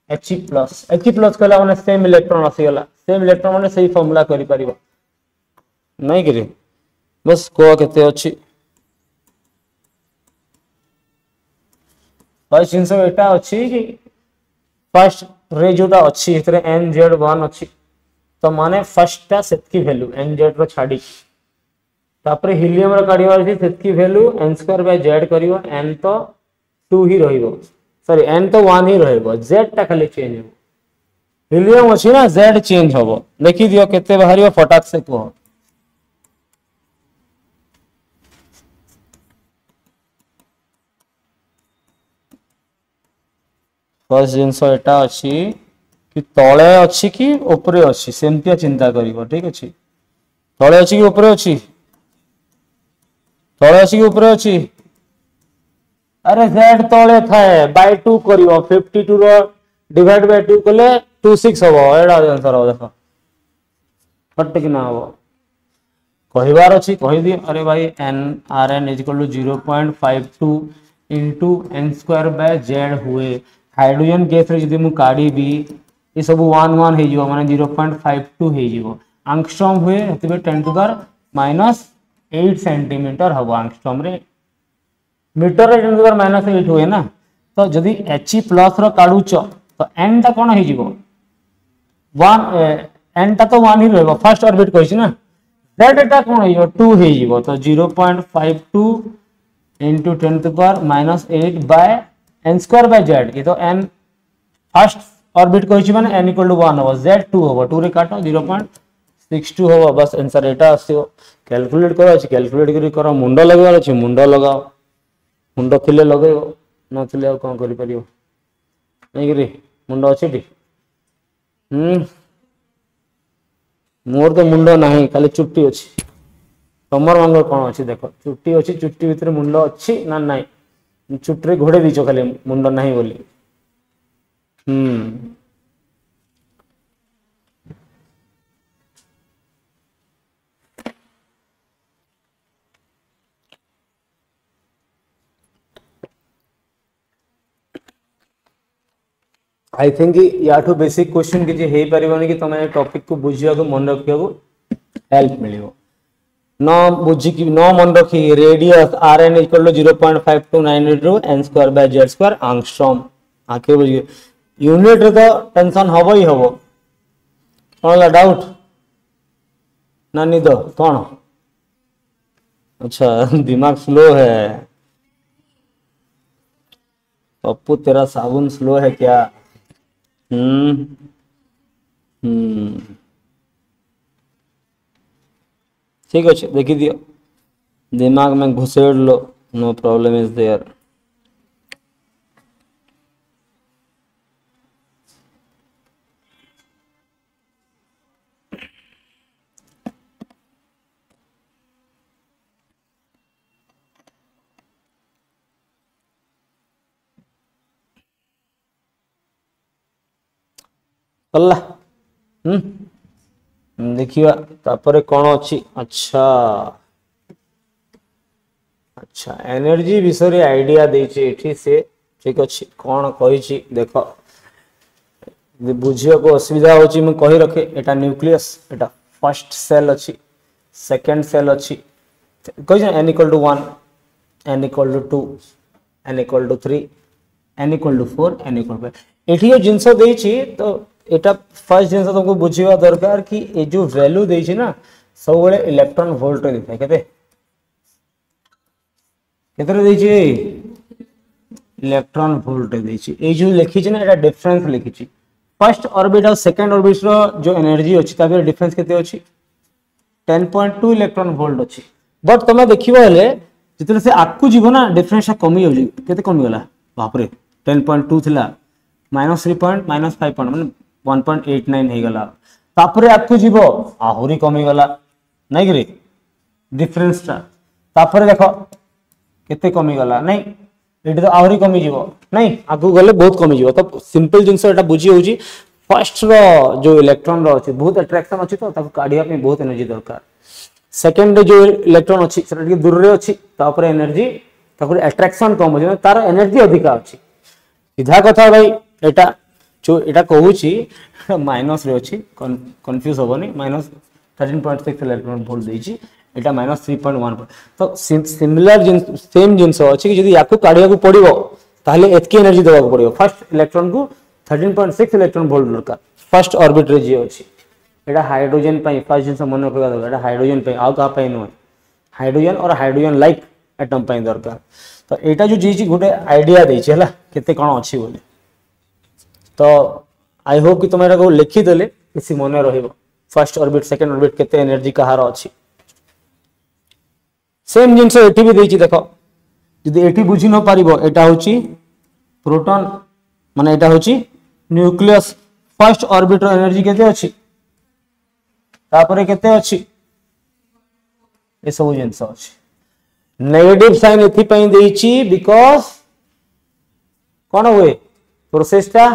He+ कहला माने सेम इलेक्ट्रॉन आसी गला सेम इलेक्ट्रॉन माने सही फार्मूला करि परिबो नहीं करी बस को केते अछि फर्स्ट जिंस एटा अछि कि फर्स्ट रे जोटा अछि इतरे nz1 अछि तो माने फर्स्ट ता सेतकी वैल्यू nz रो छाडी तापरे हीलियम रो काढिवा अछि सेतकी वैल्यू n2/z करिवो n तो 2 ही रहिबो सॉरी n तो 1 ही रहिबो z ता खाली चेंज हो हीलियम अछि ना z चेंज होबो देखि दियो केते बाहरियो फटाक से को फर्स्ट जिंस एटा अछि कि तळे अछि कि ऊपरे अछि सेमतिया चिंता करिवो ठीक अछि तळे अछि कि ऊपरे अछि तळे अछि कि ऊपरे अछि अरे z तळे थाए बाय 2 करिवो 52 रो डिवाइड बाय 2 कले 26 होबो एडा आंसर हो देखो फट कि ना हो कहिवार अछि कहि दि अरे भाई Rn = 0.52 into n²/z हुए हाइड्रोजन गैस रे जदि मु काढी भी ये सब 1 1 हे जिवो माने 0.52 हे जिवो आंगस्ट्रॉम हुए हेतबे 10 टू द -8 सेंटीमीटर हबो आंगस्ट्रॉम रे मीटर रे 10 टू द -8 हुए ना तो जदि He+ रो काढुच तो n ता कोन हे जिवो 1 n ता तो 1 ही रहबो फर्स्ट ऑर्बिट कहिस ना z ता कोन हे 2 हे जिवो तो 0.52 into 10 to the power -8 by n² by z ये तो n फर्स्ट ऑर्बिट कहिछि माने n इक्वल टू 1 हो z2 हो 2 रे काटो 0.62 हो बस आंसर एटा आसीओ कैलकुलेट करो अछि कैलकुलेट करी करो मुंड लगावर अछि मुंड लगाओ मुंड थिले लगाइबो न थिले आ कोन करि परियो नै रे मुंड अछि टी मोर तो मुंड नाही खाली चुट्टी अछि तमर मांग कोन अछि देखो चुट्टी अछि चुट्टी भीतर मुंड अछि ना नाही चुट्टी रे घोड़े दीचो खाली मुंड नाही बोली आई थिंक याठू बेसिक क्वेश्चन किछि हे परिबनी कि तमे टॉपिक को बुझिया को मन रखिया को हेल्प मिलियो न बुझी कि न मन रखी radius rn equal to 0.5292 n square by z square angstrom आके बुझिए यूनिट रे तो टेंशन हबो ही हबो कोनला डाउट ना निद कौन अच्छा दिमाग स्लो है पप्पू तेरा साबुन स्लो है क्या ठीक अच्छे देखी दियो दिमाग में घुसेड़ लो नो प्रॉब्लम इज देयर कल्ला देखिवा तापरे कौन अच्छी अच्छा अच्छा एनर्जी विषय आइडिया देछि एठी से ठीक अच्छी कौन कही देख बुझिया को असुविधा होची मैं कही रखे एटा न्यूक्लियस एटा फर्स्ट सेल अच्छी सेकंड सेल अच्छी कही n equal to 1 n equal to 2 n equal to 3 n equal to 4 n equal to 5 एठी जो जिंस देछि तो एटा फर्स्ट जिंस तुमको बुझिवा दरकार कि ए जो वैल्यू देछि ना सब बेले इलेक्ट्रॉन वोल्ट रे दिखाय केते केतरे देछि इलेक्ट्रॉन वोल्ट रे देछि ए जो लिखि छै ना एटा डिफरेंस लिखि छै फर्स्ट ऑर्बिट और सेकंड ऑर्बिट रो जो एनर्जी अछि ताके डिफरेंस केते अछि 10.2 इलेक्ट्रॉन वोल्ट अछि बट तमे देखिबो हेले जितने से आकु जीवो ना डिफरेंस कमी हो केते कमी गला बाप रे 10.2 थिला -3 -5 माने 1.89 हे गला तापरे आकु जीवो आहुरी कमी गला नै रे डिफरेंस ता तापरे देखो केते कमी गला नै एटी तो आहुरी कमी जीवो नै आगु गले बहुत कमी जीवो तो सिंपल जिंस एटा बुझी होउची फर्स्ट रो जो इलेक्ट्रॉन रो अछि बहुत अट्रैक्शन अछि तो ताको काढिया पे बहुत एनर्जी दरकार सेकंड जो इलेक्ट्रॉन अछि सेटा के दूर रे अछि तापरे एनर्जी ताको अट्रैक्शन कम अछि तार एनर्जी अधिक अछि सीधा कथा भाई एटा जो एटा कहूची माइनस रे अछि कंफ्यूज होबनी -13.6 इलेक्ट्रॉन वोल्ट देछि एटा -3.1 तो सिमिलर सेम जिंस अछि कि यदि याकू काढिया को पड़िबो ताहले एतकी एनर्जी देबा को पड़िबो फर्स्ट इलेक्ट्रॉन को 13.6 इलेक्ट्रॉन वोल्ट दरकार फर्स्ट ऑर्बिट रे जे अछि एटा हाइड्रोजन पई फर्स्ट जिंस मन रखबा दरकार एटा हाइड्रोजन पई आउ का पई न हाइड्रोजन और हाइड्रोजन लाइक एटम पई दरकार तो एटा जो जी गोटे आइडिया देछि हला केते कोन अछि बोले तो आई होप कि तुम एटा लिखि देले किसी मन रहइबो फर्स्ट ऑर्बिट सेकंड ऑर्बिट केते एनर्जी कहार अछि सेम जिंस एठी भी देछि देखो यदि एठी बुझी न पारिबो एटा होछि प्रोटॉन माने एटा होछि न्यूक्लियस फर्स्ट ऑर्बिट रो एनर्जी केते अछि तापरे केते अछि ए सब जिंस अछि नेगेटिव साइन एथि पई देछि बिकॉज़ कोन होए प्रोसेस ता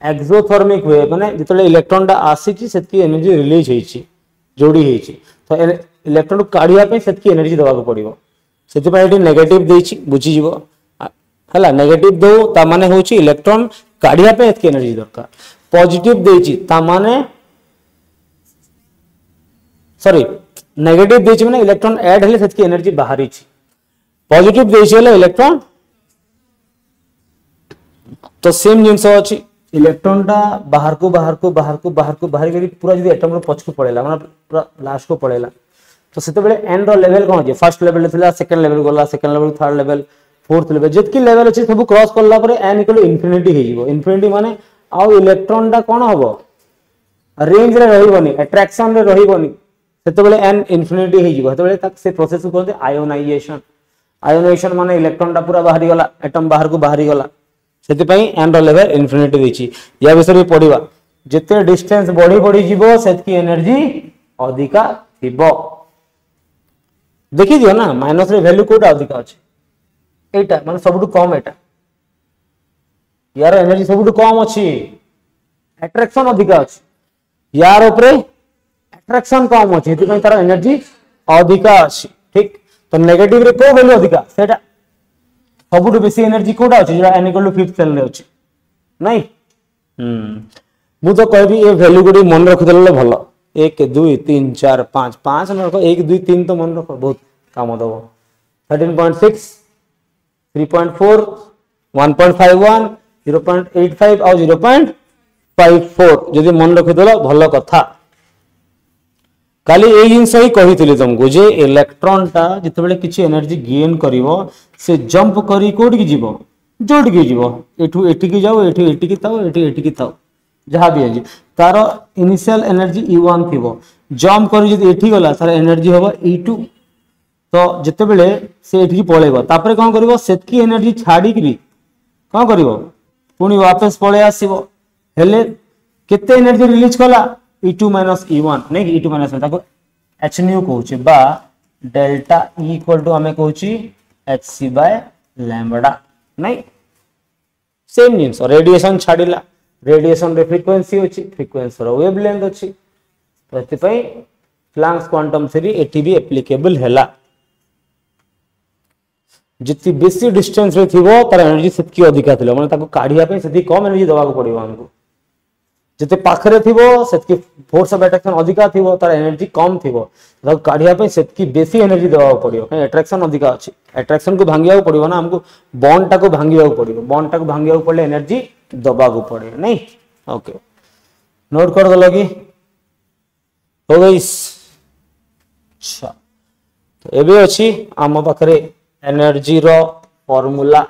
एक्सोथर्मिक हुए माने जितले इलेक्ट्रॉन ता आसी छि सेतकी एनर्जी रिलीज होई छि जोड़ी होई छि तो इलेक्ट्रॉन काढिया पे सेतकी एनर्जी देबा को पड़िबो सेति पई एटी नेगेटिव देइ छि बुझी जीवो हला नेगेटिव दो ता माने होछि इलेक्ट्रॉन काढिया पे एतकी एनर्जी दरकार पॉजिटिव देइ छि ता माने सॉरी नेगेटिव देइ छि माने इलेक्ट्रॉन ऐड हेले सेतकी एनर्जी बाहरी छि पॉजिटिव देइ छि हेले इलेक्ट्रॉन तो सेम जिंस अछि इलेक्ट्रॉन टा बाहर को बाहर करी पूरा जदी एटम रो पछ को पड़ेला माने पूरा लास्ट को पड़ेला तो सेते बेले एन रो लेवल कोन जे फर्स्ट लेवल थिला सेकंड लेवल गोला second level third level fourth level जेतकी लेवल अछि सब क्रॉस करला परे एन इक्वल इंफिनिटी हे जिवो इंफिनिटी माने आउ इलेक्ट्रॉन टा कौन हम रेंज रे रहिबोनी अट्रैक्शन रे रहिबोनी सेतेबेले n इन्फिनिटी हे जिवो सेतेबेले तक से प्रोसेस को कहते आयोनाइजेशन आयोनाइजेशन माने इलेक्ट्रॉन टा पूरा बाहरी गला एटम बाहर को बाहरी गला सेति पई n रो लेवल इन्फिनिटी देछि या विषय भी पढिबा जिते डिस्टेंस बढ़ी बढ़ी जीवो सेतकी एनर्जी अधिका थिबो देखि दियो ना माइनस रे वैल्यू कोटा अधिका अछि एटा माने सबटु कम एटा यार एनर्जी सबटु कम अछि अट्रैक्शन अधिका अछि यार ऊपर अट्रैक्शन कम अछि हेतु पई तार एनर्जी अधिका अछि ठीक तो नेगेटिव रे को वैल्यू अधिका सेटा सबटु बेसी एनर्जी कोटा अछि जेटा n = 5th सेल रे अछि नहीं मु तो कहबी ए वैल्यू गुडी मन रख देले भलो 1 2 3 4 5 5 न रखो 1 2 3 तो मन रखो बहुत काम दबो 13.6 3.4 1.51 0.85 और 0.54 जदि मन रख देलो भलो कथा काली ए जिंस ही कहितली तुमको जे इलेक्ट्रॉन टा जितबेले किछि एनर्जी गेन करिवो से जंप करी कोड की जीवो जोड की जीवो एठू एठी की जाओ एठू एठी की ताओ एठी की ताओ जहां भी है तार इनिशियल एनर्जी E1 थिबो जंप करी जदि एठी गला तार एनर्जी होबो E2 तो जितबेले से एठी पळेबो तापर कोन करबो सेतकी एनर्जी छाडी करी कोन करबो पुनी वापस पळे आसीबो हेले केते एनर्जी रिलीज कला E2 - E1 नहीं E2 - ताको h nu कहउची बा डेल्टा E इक्वल टू हमें कहउची hc/λ नहीं सेम जिंस रेडिएशन छाडिला रेडिएशन रे फ्रीक्वेंसी अछि फ्रीक्वेंसी रो वेवलेंथ अछि तो एति पई प्लैंक्स क्वांटम थ्योरी एटी भी एप्लीकेबल हैला जिति बेसी डिस्टेंस रे थिबो तार एनर्जी सेतकी अधिका थिलो माने ताको काढिया पे सेति कम एनर्जी दबा को पड़िबो हमको जिते पाखरे थिबो सेतकी फोर्स ऑफ अट्रैक्शन अधिका थिबो तार एनर्जी कम थिबो ताको काढिया पे सेतकी बेसी एनर्जी दबा को पड़िबो कहीं अट्रैक्शन अधिका अछि अट्रैक्शन को भांगिया को पड़िबो ना हमको बॉन्ड टा को भांगिया को पड़िबो बॉन्ड टा को भांगिया को पड़ले एनर्जी दबा को पड़े नहीं ओके नोट कर दलो कि हो गइस अच्छा तो एबे अछि आम पाखरे एनर्जी रो फार्मूला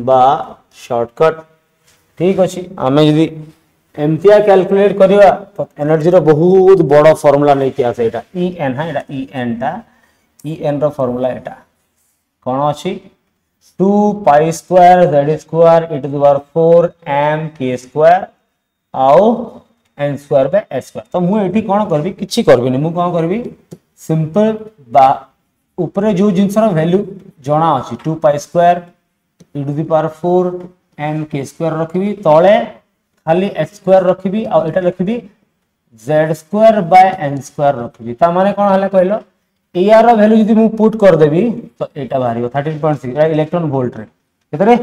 बा शॉर्टकट ठीक अछि आमे यदि एमतिया कैलकुलेट करिवा तो एनर्जी रो बहुत बड़ फार्मूला नै कि आसे एटा En है एटा En टा En रो फार्मूला एटा कोन अछि 2 pi square z square e to the power 4 m k square आओ n square by s square तो मु एठी कोन करबी किछि करबी नै मु कोन करबी सिंपल बा ऊपर जो जिंसर वैल्यू जणा अछि 2 pi square e to the power 4 m k square रखबी तळे खाली h square रखबी uh Etah रखबी z square by n square रखबी ता माने कोन हले कहलो AR रो वैल्यू यदि मु पुट कर देबी तो एटा बाहरियो 13.6 इलेक्ट्रॉन वोल्ट रे केतरे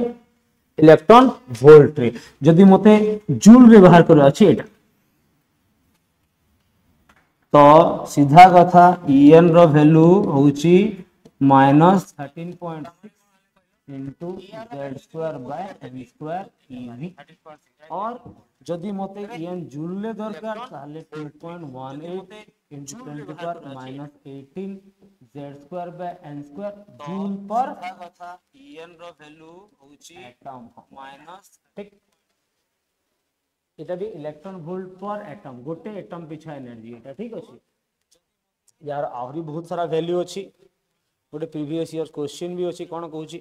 इलेक्ट्रॉन वोल्ट रे जदि मते जूल रे बाहर कर अछि एटा तो सीधा कथा En रो वैल्यू होउची -13.6 into z square by n square ev और जदि मते En जूल ले दरकार ताले 2.18 into 10 to the power -18 z square by n square joule पर कथा En रो वैल्यू होउची एटम माइनस ठीक एटा भी इलेक्ट्रॉन वोल्ट पर एटम गोटे एटम पिछा एनर्जी एटा ठीक अछि यार आहुरी बहुत सारा वैल्यू अछि गोटे प्रीवियस ईयर क्वेश्चन भी अछि कोन कहउची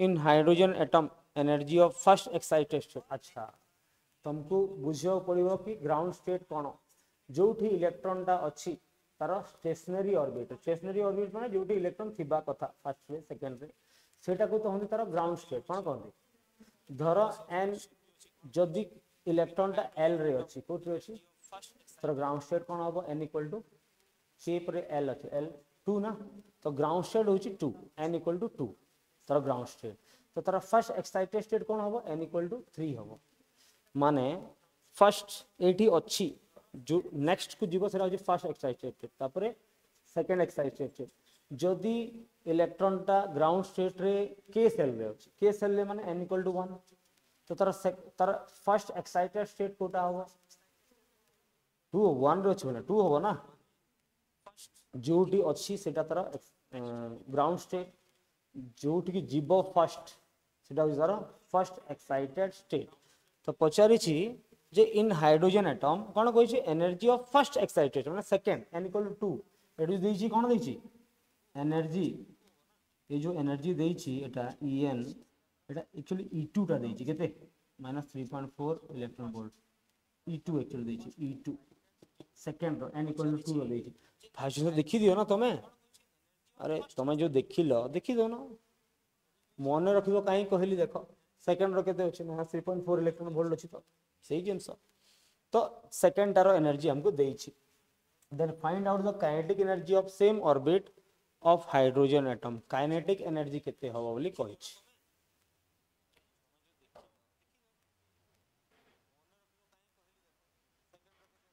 in hydrogen atom energy of first excited state अच्छा तुमको बुझियो पड़िबो कि ग्राउंड स्टेट कोन जोठी इलेक्ट्रॉन टा अछि तार स्टेशनरी ऑर्बिट माने जोठी इलेक्ट्रॉन थिबा कथा फर्स्ट रे सेकंड रे सेटा को तो होनी तार ग्राउंड स्टेट कोन कहंदी धरो n जदि इलेक्ट्रॉन टा l रे अछि कोठी अछि तार ग्राउंड स्टेट कोन होबो n इक्वल टू शेप रे l अछि l 2 ना तो ग्राउंड स्टेट होछि 2 n इक्वल टू 2 तार ग्राउंड स्टेट तो तार फर्स्ट एक्साइटेड स्टेट कोन होबो n इक्वल टू 3 होबो माने फर्स्ट एठी अछि जो नेक्स्ट को जीवो सेरा होछि फर्स्ट एक्साइटेड स्टेट तापरे सेकंड एक्साइटेड स्टेट जदि इलेक्ट्रॉन टा ग्राउंड स्टेट रे k सेल रे अछि k सेल रे माने n इक्वल टू 1 तो तार फर्स्ट एक्साइटेड स्टेट कोटा होबो 2 1 रे अछि माने 2 होबो ना जोटी अछि सेटा तार ग्राउंड स्टेट जोटी की जीवो फर्स्ट सेटा होछि तार फर्स्ट एक्साइटेड स्टेट तो पचारि जे इन हाइड्रोजन एटम कौन कही एनर्जी ऑफ फर्स्ट एक्साइटेशन मैंने सेकेंड n इक्वल टू 2 एटू देछि कौन देछि एनर्जी ये जो एनर्जी देछि एटा En एटा एक्चुअली E2 टा देछि केते -3.4 इलेक्ट्रॉन वोल्ट E2 एक्चुअली देछि E2 सेकेंड रो n इक्वल टू 2 रो देछि फास्ट से देखि दियो ना तमे अरे तमे जो देखि दो ना मन रखिबो काई कहली देखो सेकेंड रो केते अछि -3.4 इलेक्ट्रॉन वोल्ट अछि तो सही जिंस तो सेकेंड तारो एनर्जी हमको देछि then find out the kinetic energy of same orbit of hydrogen atom kinetic energy केते हबो बोली कहिछि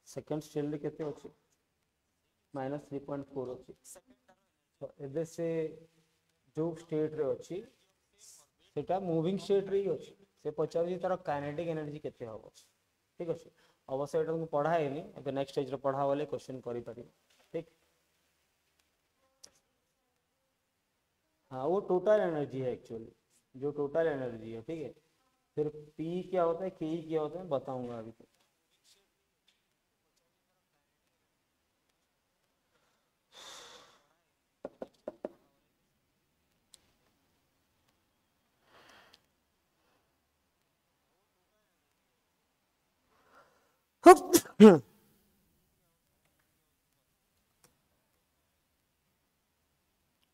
सेकेंड स्टेल रे केते अछि -3.4 अछि तो एबे से जो स्टेट रे अछि सेटा मूविंग स्टेट रे अछि से पचार तार काइनेटिक एनर्जी केते हबो ठीक अछि अवश्य एटा तुम पढ़ाएनी एबे नेक्स्ट स्टेज रे पढ़ा वाले क्वेश्चन करि पारि ठीक हाँ वो टोटल एनर्जी है एक्चुअली जो टोटल एनर्जी है ठीक है फिर पी क्या होता है के क्या होता है बताऊंगा अभी तो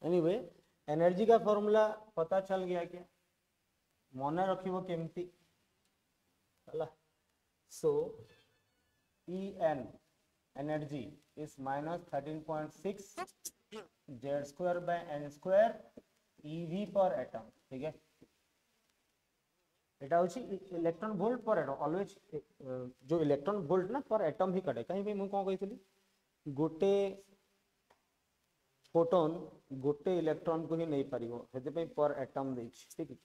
एनीवे एनर्जी का फॉर्मूला पता चल गया क्या मन रखिबो केमती हला सो En energy is -13.6 z square by n square ev पर एटम ठीक है एटा होची इलेक्ट्रॉन वोल्ट पर एटम ऑलवेज जो इलेक्ट्रॉन वोल्ट ना पर एटम ही कटे कहीं भी मु कोन कहितली गोटे फोटोन गोटे इलेक्ट्रॉन को ही नहीं पारिबो हेते पे पर एटम देछि ठीक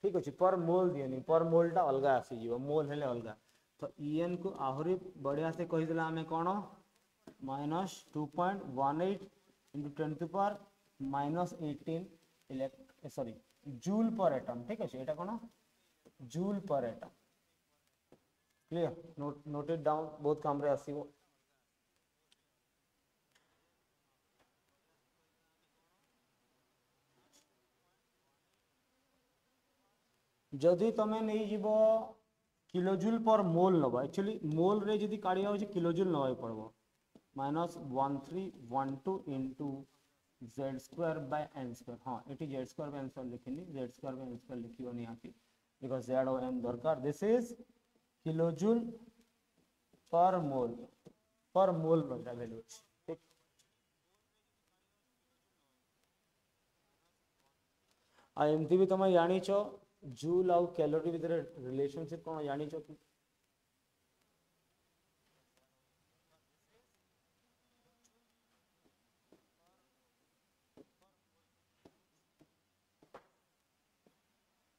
ठीक अछि पर मोल दियनी पर मोल टा अलगा आसी जीवो मोल हेले अलगा तो En को आहुरी बढ़िया से कहि दिला हमें कोन -2.18 * 10⁻⁻18 electron sorry joule per atom ठीक अछि एटा कोन joule per atom clear note it down बहुत काम रे आसीबो जदि तमे नहीं जीवो किलोजूल पर मोल नबो एक्चुअली मोल रे जदि काढिया हो किलोजूल नबो पड़बो -1312 into z square by n square हाँ एटी z square by n square लिखिनी z square by n square लिखियो नहीं आती बिकॉज़ z और n दरकार this is kilojoule per mole बगरा वैल्यू ठीक आ एमती भी तुम जानी जूल आउ कैलोरी भितर रिलेशनशिप कौन जानी कि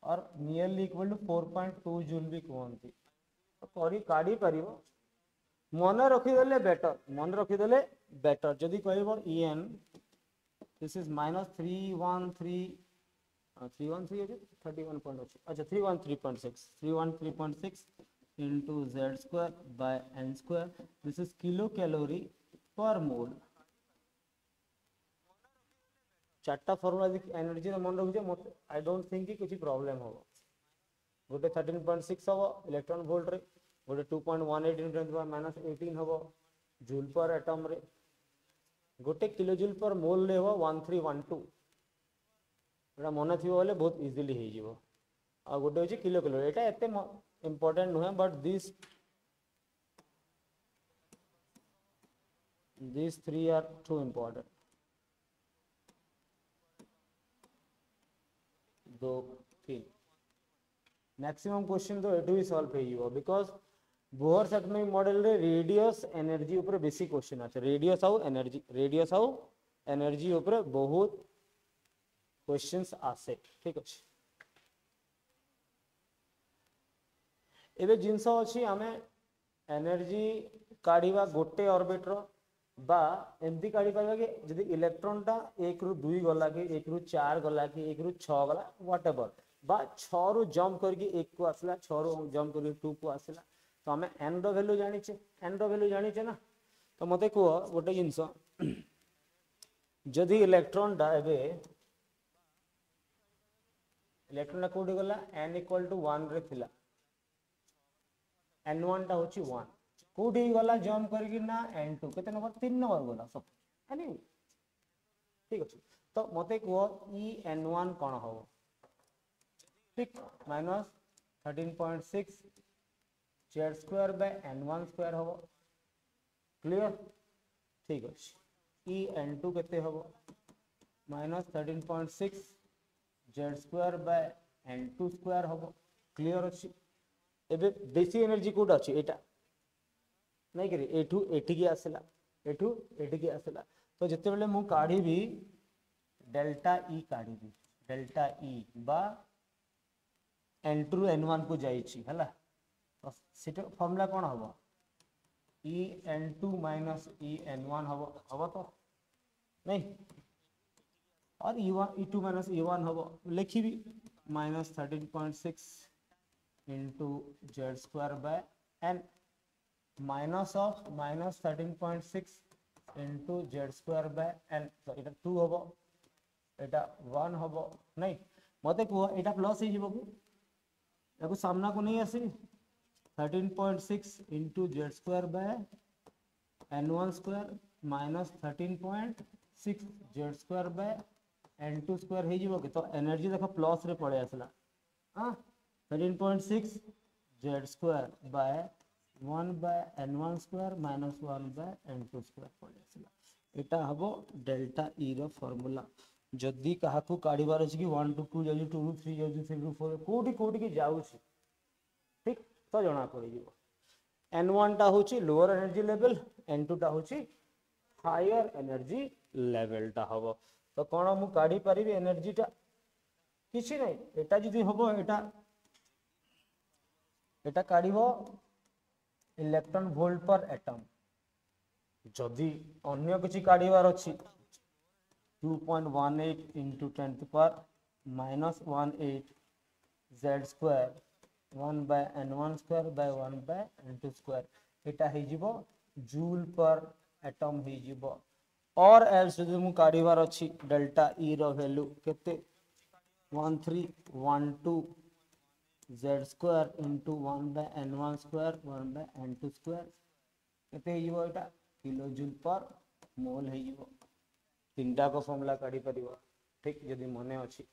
और नियरली इक्वल टू 4.2 जूल भी कहती करी काढ़ी पारिबो मन रखिदेले बेटर जदि कहबो En दिस इज -313 313 है 31 पॉइंट अच्छा 313.6 into z square by n square this is kilo calorie पर मोल चार्टा फॉर्मूला एनर्जी मन रखुचे मत आई डोंट थिंक कि किसी प्रॉब्लम हो गोटे 13.6 हम इलेक्ट्रॉन वोल्ट रे गोटे 2.18 into 10⁻18 हम जूल पर एटम रे गोटे किलो जूल पर मोल रे हो 1312 एटा मन थी बोले बहुत इजीली हो जीवो आ गोटे होची किलो किलो एटा एते इंपोर्टेंट नुहे but these three are too important दो तीन मैक्सिमम क्वेश्चन तो एटू ही सॉल्व हो बिकॉज बोहर एटॉमिक मॉडल रे रेडियस एनर्जी ऊपर बेसी क्वेश्चन আছে रेडियस आउ एनर्जी ऊपर बहुत क्वेश्चंस आसे ठीक अच्छे एबे जिनस अच्छी आमे एनर्जी काढ़ा गोटे ऑर्बिट रो बा एमती काढ़ी पारा कि जदि इलेक्ट्रॉन टा 1 रु 2 गला कि 1 रु 4 गला कि 1 रु 6 गला व्हाटएवर बा 6 रु जंप करके 1 को आसला 6 रु जंप करके 2 को आसला तो आम एन रो वैल्यू जानिचे एन रो वैल्यू जानिचे ना तो मते कह गोटे जिनस जदि इलेक्ट्रॉन टा एबे इलेक्ट्रॉन कोडी गला n इक्वल टू 1 रे थिला n1 टा होची 1 कोडी गला जंप करके ना n2 केते नंबर 3 नंबर गला सब एनी ठीक अछि तो मते कह ई n1 कोन हो ठीक minus 13.6 z square by n1 square हो क्लियर ठीक अछि ई n2 केते हो minus 13.6 z square bye n2 square हो क्लियर अछि एबे बेसी एनर्जी कोड अछि एटा नहीं करी एठू एठी की आसला एठू एठी की आसला तो जते बेले मु काढी भी डेल्टा ई काढी भी डेल्टा ई बा n2 ru n1 को जाईची हला तो सेटा फार्मूला कोन हबो ई n2 माइनस ई n1 हबो तो नहीं और e2 माइनस e1 हबो लिखी भी minus 13.6 into z square by n minus of minus 13.6 into z square by n so এটা 2 হবো এটা 1 হবো নাই মতে কো এটা প্লাস হইଯିवो याको सामना को नहीं आसी 13.6 into z square by n1 square minus 13.6 z square by n2 square हईଯିवो के तो एनर्जी देखो प्लस रे पड़े आसला हां 13.6 z square by 1 by n1 square minus 1 by n2 square पड़े आसला एटा हबो डेल्टा ई रो फार्मूला जदी कहा को काढिबार अछि कि 1 to 2 जाउ 2 to 3 जाउ 3 to 4 कोठी कोठी के जाउ छी ठीक तो जणा पड़ी जीवो n1 टा होची लोअर एनर्जी लेवल n2 टा होची हायर एनर्जी लेवल टा हबो तो कोन मु काढी परिबे एनर्जी टा किछि नै एटा जदी हबो एटा काढिबो इलेक्ट्रॉन वोल्ट पर एटम जदी अन्य किछि काढिबार अछि 2.18 into 10 to power minus 18 z square 1 by n1 square by 1 by n2 square एटा हे जिवो जूल पर एटम हे जिवो और एल्स जदि मु काढिबार अछि डेल्टा ई रो वैल्यू केते 1312 z square into 1 by n1 square 1 by n2 square केते हे जिवो एटा किलो जूल पर मोल हे जिवो तीनटा को फॉर्मूला काढी परिबो ठीक जदि मने अछि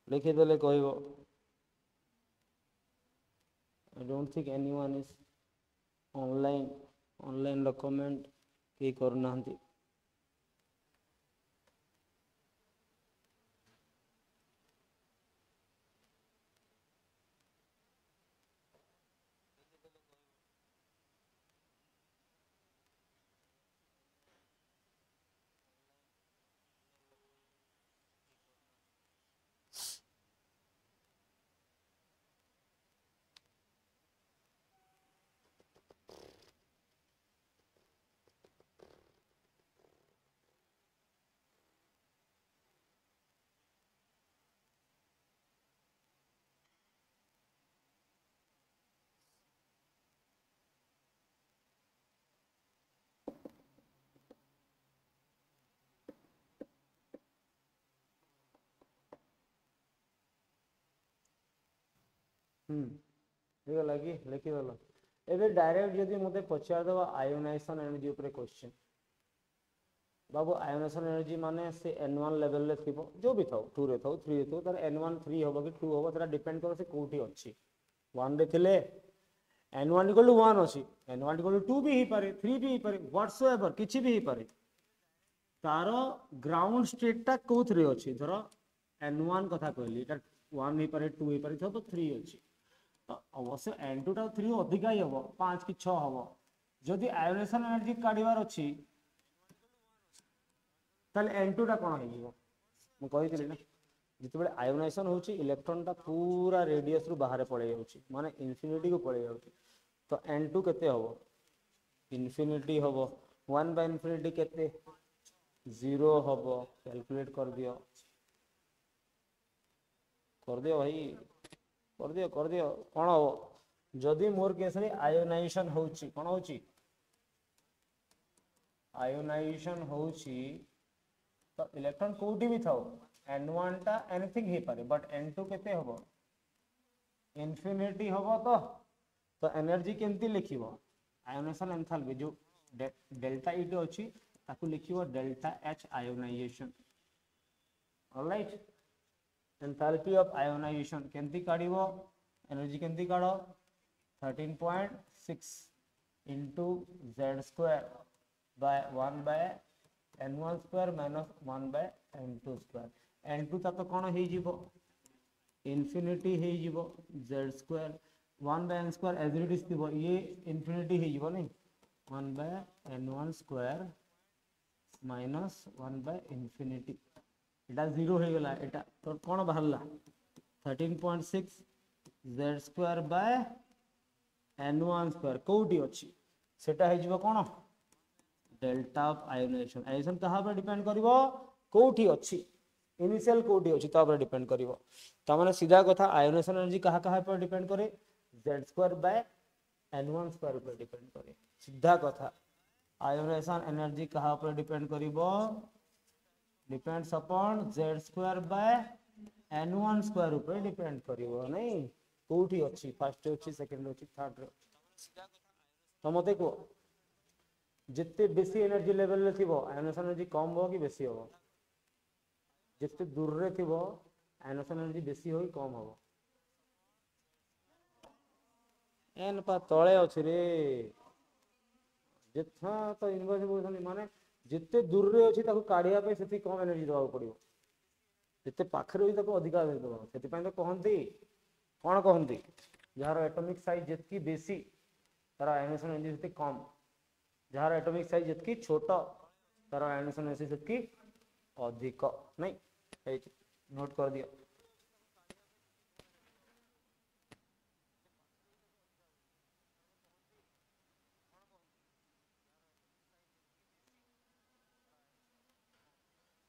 लिखि देले कहबो I don't think anyone is online document के करना हंती ठीक लगी लिखि दल एबे डायरेक्ट जदि मते पचार दवा आयोनाइजेशन एनर्जी ऊपर क्वेश्चन बाबू आयोनाइजेशन एनर्जी माने से n1 लेवल रे थिबो जो भी थाउ 2 रे थाउ 3 रे थाउ तार n1 3 होबो कि 2 होबो तारा डिपेंड करो से कोठी अछि 1 रे थिले n1 इक्वल टू 1 अछि n1 इक्वल टू 2 भी ही पारे 3 भी ही पारे व्हाटसोएवर किछि भी ही पारे तारो ग्राउंड स्टेट टा कोथरे अछि धरो n1 कथा कहली एटा 1 ही पारे 2 ही पारे तो 3 अछि अवश्य n2 टा 3 अधिका ही हबो 5 कि 6 हबो जदि आयोनेशन एनर्जी काढ़ार अच्छी ताले N2 टा कौन हो मु कही ना जिते आयोनाइजेशन होची इलेक्ट्रॉन टा पूरा रेडियस रु बाहर पड़े जाउची माने इन्फिनिटी को पड़े जाउची तो N2 केते हबो इन्फिनिटी हबो 1 बाय इन्फिनिटी केते 0 हबो कैलकुलेट कर दियो भाई कर दियो कौन हबो जदि मोर केस रे आयोनाइजेशन होची कौन होची आयोनाइजेशन होची तो इलेक्ट्रॉन कोठी भी थाओ N1 टा एनीथिंग ही पारे बट N2 केते हबो इन्फिनिटी हबो तो एनर्जी केमती लिखिबो आयोनेशन एंथैल्पी जो डेल्टा ई टी अछि ताकू लिखिबो delta H ionisation alright enthalpy of ionisation केमती काढिबो एनर्जी केमती काढो 13.6 into z square by 1 by n1 square minus 1 by n2 square n2 ता तो कोन हे जिवो इन्फिनिटी हे जिवो z square 1 by n square as it is थिबो ये इन्फिनिटी हे जिवो नहीं 1 by n1 square minus 1 by infinity एटा 0 हे गेला एटा तो कोन बाहरला 13.6 z square by n1 square कोठी अछि सेटा हे जिवो कोन डेल्टा ऑफ आयोनाइजेशन आयोनाइजेशन कहा पर डिपेंड करिवो कोठी अछि इनिशियल कोठी अछि ता पर डिपेंड करिवो त माने सीधा कथा आयोनाइजेशन एनर्जी कहा पर डिपेंड करे z square by n1 square पर डिपेंड करे सीधा कथा आयोनाइजेशन एनर्जी कहा पर डिपेंड करिवो depends upon z square by n1 square ऊपर डिपेंड करिवो नहीं कोठी अछि फर्स्ट अछि सेकंड अछि थर्ड अछि तो मते को जितने बेसी एनर्जी लेवल रे थिबो आयोनाइजेशन एनर्जी कम हो कि बेसी हो जितने दूर रे थिबो आयोनाइजेशन एनर्जी बेसी होई कम हो एन पा तळे अछि रे जेथा तो इनवर्स बोलछन माने जितने दूर रे अछि ताको काढिया पे सेति कम एनर्जी दवा पड़िबो जितने पाखरे होई ताको अधिक एनर्जी दवा सेति पय तो कहंती कोन कहंती यार एटॉमिक साइज जितकी बेसी तार आयोनाइजेशन एनर्जी सेति कम जार एटॉमिक साइज जितकी छोटा तार आयोनाइजेशन एनर्जी जितकी अधिक नहीं नोट कर दिया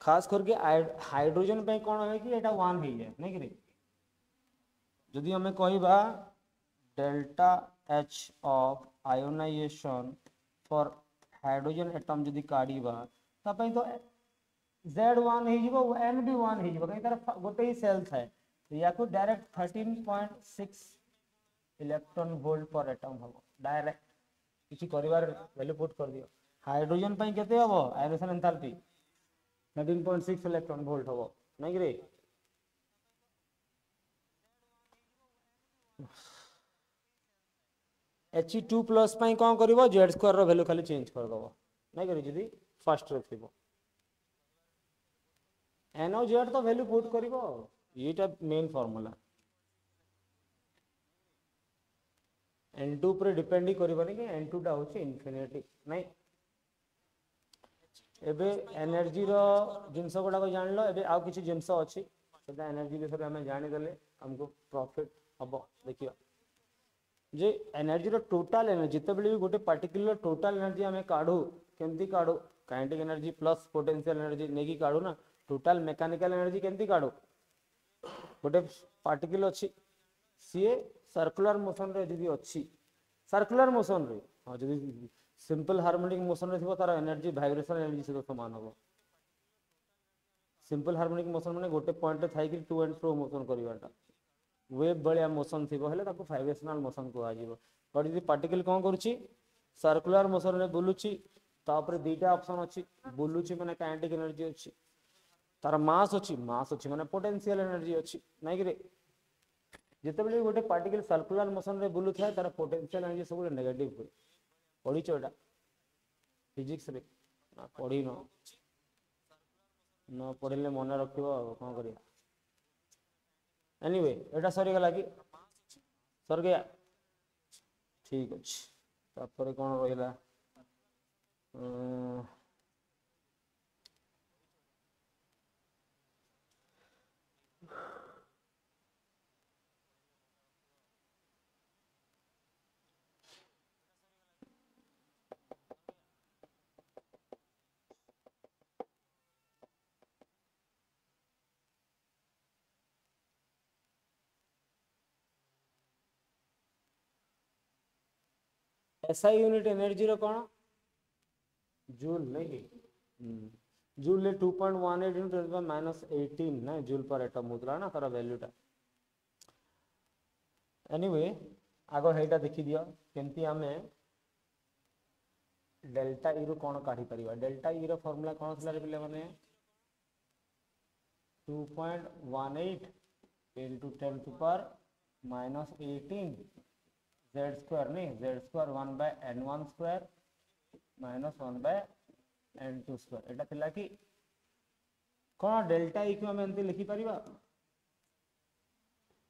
खास करके हाइड्रोजन पे कौन है कि एटा 1 ही है नहीं कि जदि हमें कहबा delta H of ionisation for hydrogen atom जदि काढिबा त पय तो Z1 ही जीवो N भी 1 ही जीवो कहीं तरफ गोटे ही सेल थाए तो या को डायरेक्ट 13.6 इलेक्ट्रॉन वोल्ट पर एटम हबो डायरेक्ट किछि करिवार वैल्यू पुट कर दियो हाइड्रोजन पय केते हबो आयोनेशन एंथैल्पी 13.6 इलेक्ट्रॉन वोल्ट हबो नहीं कि रे He2 प्लस पय कोन करबो z स्क्वायर रो वैल्यू खाली चेंज कर दबो नहीं करी जदी फर्स्ट रे थिबो NO Z तो वैल्यू पुट करिवो एटा मेन फार्मूला N2 पर डिपेंड करबनी कि N2 टा होची इन्फिनिटी नहीं एबे एनर्जी रो जिंस गुडा को जानलो एबे आउ किछि जिंस अछि सेटा एनर्जी विषय हमें जानि देले हमको प्रॉफिट हबो देखियो जे एनर्जी रो टोटल एनर्जी जितेबेले भी गोटे पर्टिकुलर टोटल एनर्जी हमें काढू केमती काढू kinetic energy plus potential energy नेकी काढू ना टोटल मैकेनिकल एनर्जी केमती काढू गोटे पार्टिकल अछि सीए सर्कुलर मोशन रे जदी अछि सर्कुलर मोशन रे हां जदी सिंपल हार्मोनिक मोशन रे थिबो तार एनर्जी वाइब्रेशन एनर्जी से समान होबो सिंपल हार्मोनिक मोशन माने गोटे पॉइंट रे थाई कि टू एंड फ्रो मोशन करिवाटा वेव बळिया मोशन थिबो हेले ताको वाइब्रेशनल मोशन को आजिवो पर जदी पार्टिकल कोन करूची सर्कुलर मोशन रे बुलुची तापर दुईटा ऑप्शन अछि बुलुची माने काइनेटिक एनर्जी अछि तार मास अछि माने पोटेंशियल एनर्जी अछि नै कि रे जेतेबेले गोटे पार्टिकल सर्कुलर मोशन रे बुलु थाए तार पोटेंशियल एनर्जी सब नेगेटिव होय पढी चोडा फिजिक्स रे ना पढी न पढ़ले मन रखिबो कोन करिया एनीवे एटा सरी गला कि सर गया ठीक अछि तापर कौन रहा एसआई यूनिट एनर्जी रो कौन जूल नहीं जूल ले 2.18 into 10 माइनस 18 ना जूल पर एटम होतला ना तारा वैल्यूटा एनीवे आगो हेटा देखि दियो केमती हमें डेल्टा ई रो कौन काढी परिबा डेल्टा ई रो फार्मूला कौन थला रे पिले माने 2.18 into 10 to power minus 18 z square नहीं z square 1 by n1 square minus 1 by n2 square एटा थिला कि कौन डेल्टा ई को हम एंती लिखि परिबा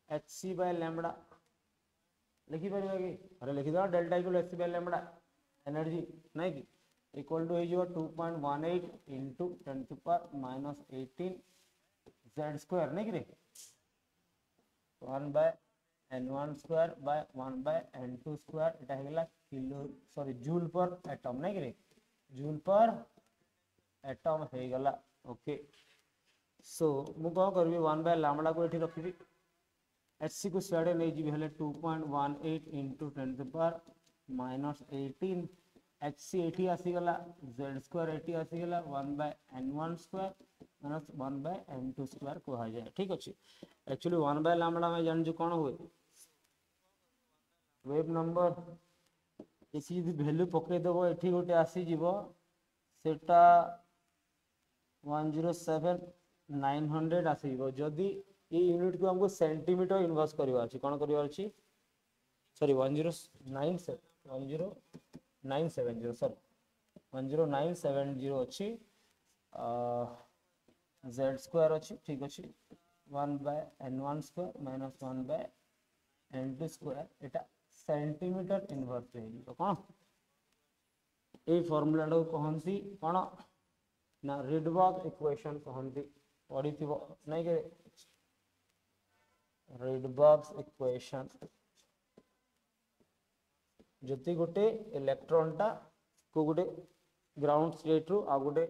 hc by lambda लिखि परिबा कि अरे लिखि दो delta equal hc by lambda energy नहीं कि इक्वल टू है जो 2.18 into 10 to power minus 18 z square नहीं कि रे 1 by n1 square by 1 by n2 square एटा हेगला kilo sorry joule per atom नहीं कि रे joule per atom हेगला okay so मु कौन करबी 1 by lambda को एठी रखिबी hc को सियाडे नै जीबी हेले 2.18 into 10 to power minus 18 hc एठी आसी गला z square एठी आसी गला 1 by n1 square minus 1 by n2 square को आ जाए ठीक अछि एक्चुअली 1 by lambda में जान जो कोन हुए वेव नंबर इसी यदि वैल्यू पके देबो एठी गोटे आसी जीवो सेटा 107 900 आसी जीवो जदी ये यूनिट को हमको सेंटीमीटर इन्वर्स करबा अछि कोन करबा अछि सॉरी 10970 सॉरी 10970 अछि z स्क्वायर अछि ठीक अछि 1 by n1 square minus 1 by n2 square Etah centimetre inverse हे तो कोन ए फार्मूला को कहंती कोन ना रिडबर्ग इक्वेशन कहंती पढी थिबो नै के रिडबर्ग इक्वेशन जति गोटे इलेक्ट्रॉन टा को गोटे ग्राउंड स्टेट रु आ गोटे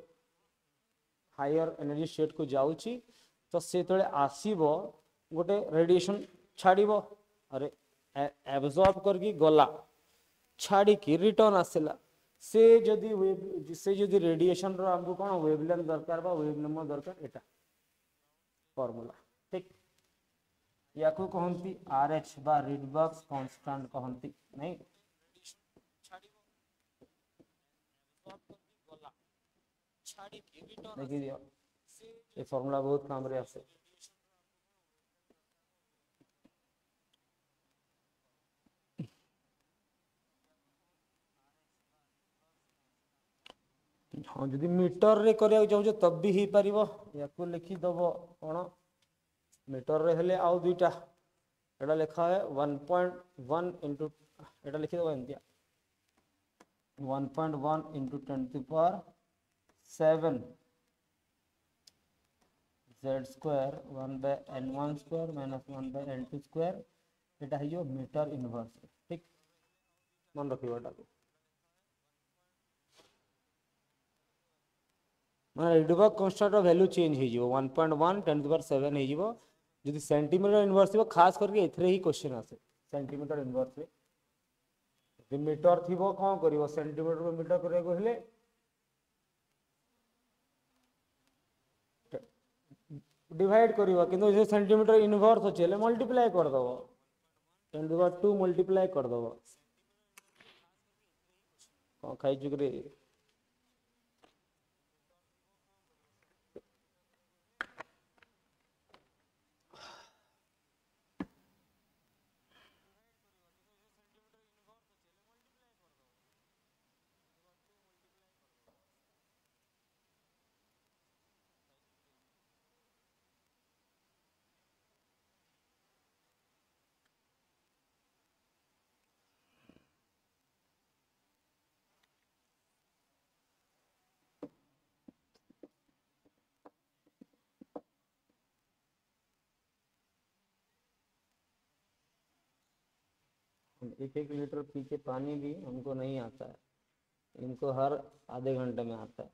हायर एनर्जी स्टेट को जाउची तो से तळे आसीबो गोटे रेडिएशन छाड़ीबो अरे एब्जॉर्ब करके गला छाड़ी की रिटर्न आसिला से जदी रेडिएशन रो हमको कोन वेवलेंथ दरकार बा वेव नंबर दरकार एटा फार्मूला ठीक या को कहंती आरएच बा रिडबर्ग कांस्टेंट कहंती नहीं देखिए दियो ये फार्मूला बहुत काम रे आसे हाँ जदि मीटर रे करिया चाहू तब भी ही परिबो या को लिखि दबो कोन मीटर रे हेले आउ दुईटा एटा लिखा है 1.1 into एटा लिखि दबो एंतिया 1.1 into 10 to power 7 z square 1 by n1 square minus 1 by n2 square एटा है जो मीटर इनवर्स ठीक मन रखियो एटा को माने रिडबर्ग कांस्टेंट रो वैल्यू चेंज हे जिवो 1.1 10 to power 7 हे जिवो जदि सेंटीमीटर इनवर्स हो खास करके एथरे ही क्वेश्चन आसे सेंटीमीटर इनवर्स रे जदि मीटर थिबो कोन करिवो सेंटीमीटर को मीटर करे को हेले डिवाइड करिवो किंतु जे सेंटीमीटर इनवर्स होचे ले मल्टीप्लाई कर दबो 10 to power 2 मल्टीप्लाई कर दबो कोन खाइ जुगरे एक एक लीटर पी के पानी भी हमको नहीं आता है, इनको हर आधे घंटे में आता है।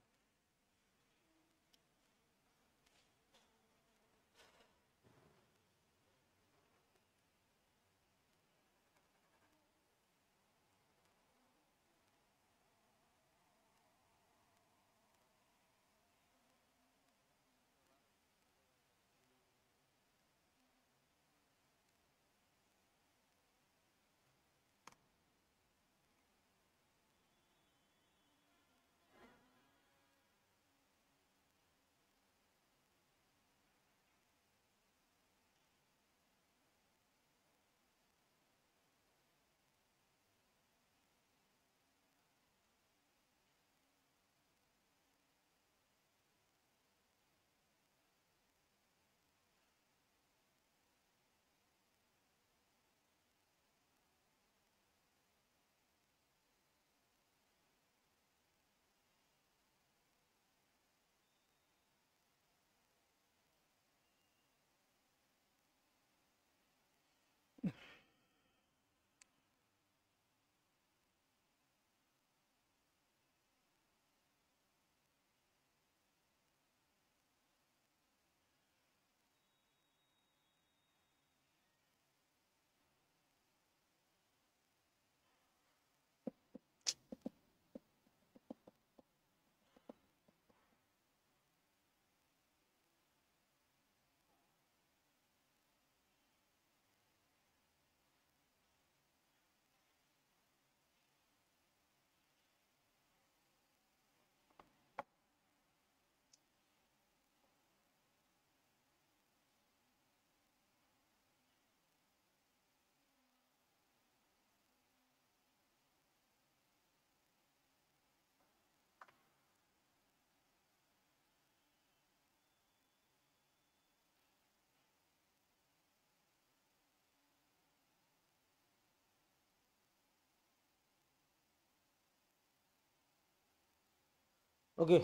ओके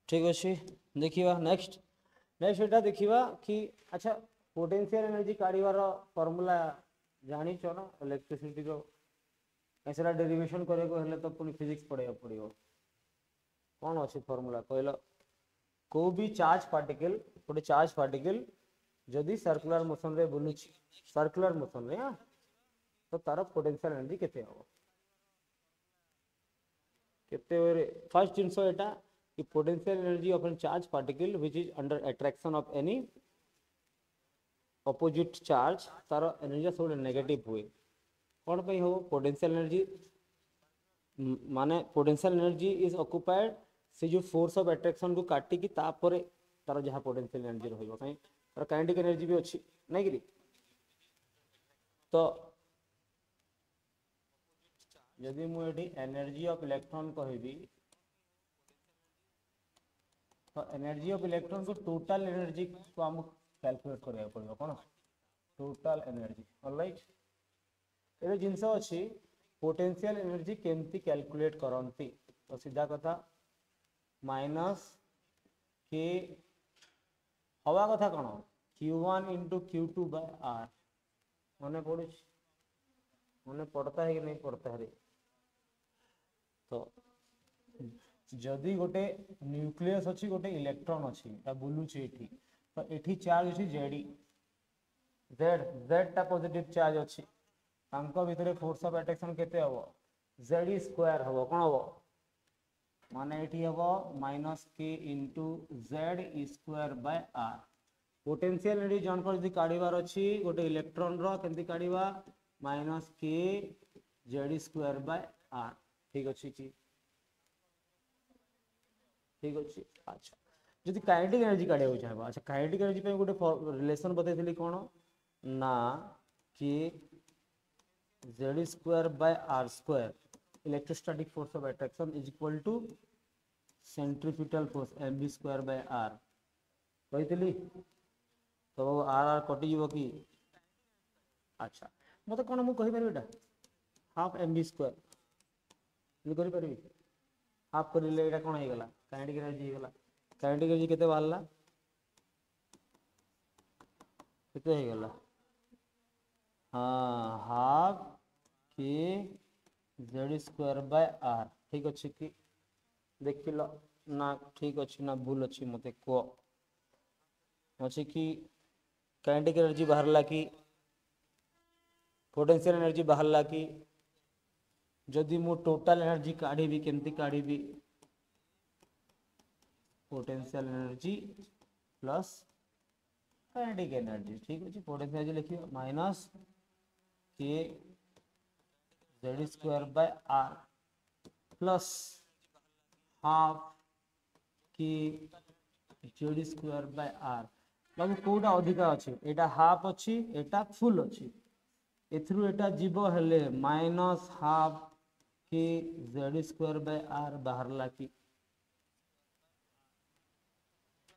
ठीक अच्छे देखा नेक्स्ट नेक्स्ट एटा देखा कि अच्छा पोटेंशियल एनर्जी काढ़ार फॉर्मूला जानिछ ना इलेक्ट्रिसिटी रो ऐसा डेरिवेशन करने तो पुणी फिजिक्स पढ़ाया पड़ो कौन अच्छी फॉर्मूला कहल को भी चार्ज पार्टिकल गोटे चार्ज पार्टिकल जदि सर्कुलर मोशन रे बुलू सर्कुलर मोशन रे हाँ तो तार पोटेंशियल एनर्जी केते हम केते फर्स्ट जिनस एटा कि potential energy of an charge particle which is under attraction of any opposite charge तार एनर्जी सब नेगेटिव हुए कौन पे हो पोटेंशियल एनर्जी माने पोटेंशियल एनर्जी इज ऑक्युपाइड से जो फोर्स ऑफ अट्रैक्शन को काटी की तापर तार जहाँ पोटेंशियल एनर्जी रहिबो कहीं तार काइनेटिक एनर्जी भी अच्छी नहीं कि तो यदि मुझे एनर्जी ऑफ इलेक्ट्रॉन कहबी तो एनर्जी ऑफ इलेक्ट्रॉन को टोटल एनर्जी को हम कैलकुलेट करिया पड़ो कौन टोटल एनर्जी ऑलराइट ये जिनस अच्छी पोटेंशियल एनर्जी केमती कैलकुलेट करती तो सीधा कथा माइनस के हवा कथा कौन Q1 into Q2 bye are मन पड़ू मन पड़ता है कि नहीं पड़ता है तो जदि गोटे न्यूक्लियस अच्छी गोटे इलेक्ट्रॉन अच्छी बुलूची तो ये चार्ज अच्छी जेडी जेड जेड टा पॉजिटिव चार्ज अच्छी भितर फोर्स ऑफ अट्रैक्शन केते हबो जेड स्क्वायर हबो कोन हबो माने एठी हबो minus K into Z square by R potential energy जनकर जदि काढिबार अच्छी गोटे इलेक्ट्रॉन रो केमती काढिबा minus K Z square by R ठीक अच्छी की ठीक अच्छे अच्छा जदि काइनेटिक एनर्जी काढ़ा चाहबा अच्छा काइनेटिक एनर्जी पे गोटे रिलेशन बताई कौन ना कि Z square by R square electrostatic force of attraction is equal to centripetal force M B square by R कही तो आर आर कटिज कि अच्छा मत कौन मुझे कहीपर हाफ एम बी स्क्वायर करी हाफ कर कौन होगा काइनेटिक एनर्जी होगा काइनेटिक एनर्जी केते बाहरला केते होगा हाँ half K Z square by R ठीक अच्छे कि देख लो ना ठीक अच्छे ना भूल अच्छी मत कह अच्छे कि काइनेटिक एनर्जी बाहरला कि पोटेंशियल एनर्जी बाहरला कि जदि मु टोटल एनर्जी काढ़ी केमती काढ़ी potential energy plus kinetic energy ठीक अच्छे पोटेंशियल एनर्जी लिखिए minus K Z square by R plus half K Z square by R बाबू कोटा अधिका अच्छे एटा हाफ अच्छी एटा फुल अच्छी एथरू एटा जीव हेले minus half K Z square by are बाहरला कि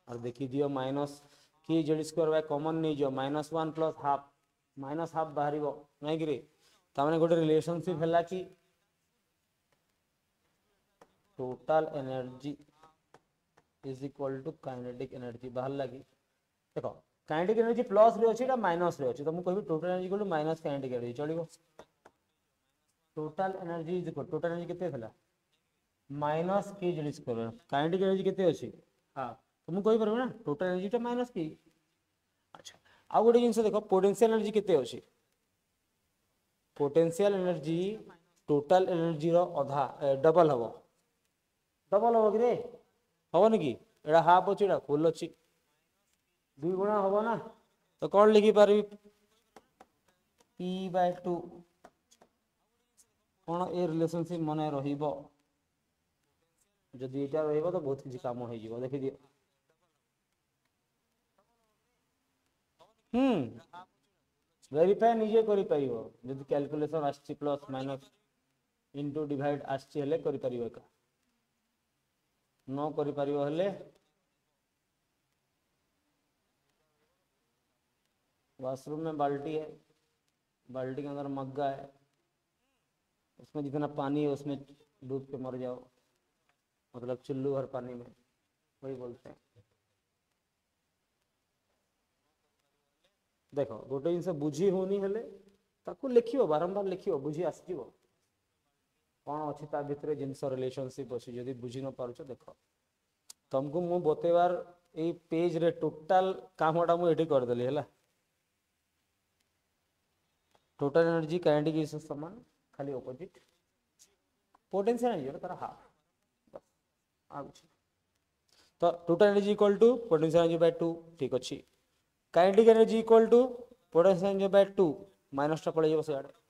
और देखी दियो minus K Z square by common नहीं जो -1 प्लस हाफ माइनस हाफ बाहर नहीं कि ताने गोटे रिलेशनशिप है कि total energy is equal to kinetic energy बाहर लगी देखो काइनेटिक एनर्जी प्लस रे अछि माइनस रे अछि तो मुझे कहबी total energy equal to minus kinetic energy चलिबो total energy is equal total energy केते थला minus K Z square kinetic energy केते अछि हां तो मुझे कहि परबो ना टोटल एनर्जी टा माइनस के अच्छा आ गोटे जिंस देखो पोटेंशियल एनर्जी केते अछि पोटेंशियल एनर्जी टोटल एनर्जी रो आधा डबल हबो कि रे हबो कि एड़ा हाफ अछि एड़ा फुल अछि 2 गुणा हबो ना तो कौन लिखि पारबी p/2 कौन ए रिलेशनशिप मने रहिबो जदि एटा रहिबो तो बहुत किछि काम हो जिवो देखि दियो वेरीफाई निजे करि परिबो जदि कैलकुलेशन आछि प्लस माइनस इनटू डिवाइड आछि हेले करि परिबो का न करि परिबो हेले वॉशरूम में बाल्टी है बाल्टी के अंदर मग्गा है उसमें जितना पानी है उसमें डूब के मर जाओ मतलब चुल्लू भर पानी में वही बोलते हैं देखो गोटे जिनस बुझी होनी हेले ताकू लिखियो बारंबार लिखियो बुझी आसजिवो कौन अच्छी ता भितर जिनस रिलेशनशिप अच्छी जदि बुझी न पारुछ देखो तुमको मु बतेबार ए पेज रे टोटल कामटा मु एठी कर देली हैला टोटल एनर्जी काइनेटिक इज समान खाली ऑपोजिट पोटेंशियल एनर्जी तार हाफ बस आ तो total energy equal to potential energy by 2 ठीक अच्छी kinetic energy equal to potential energy by 2 minus टा पड़े जाबो से आडे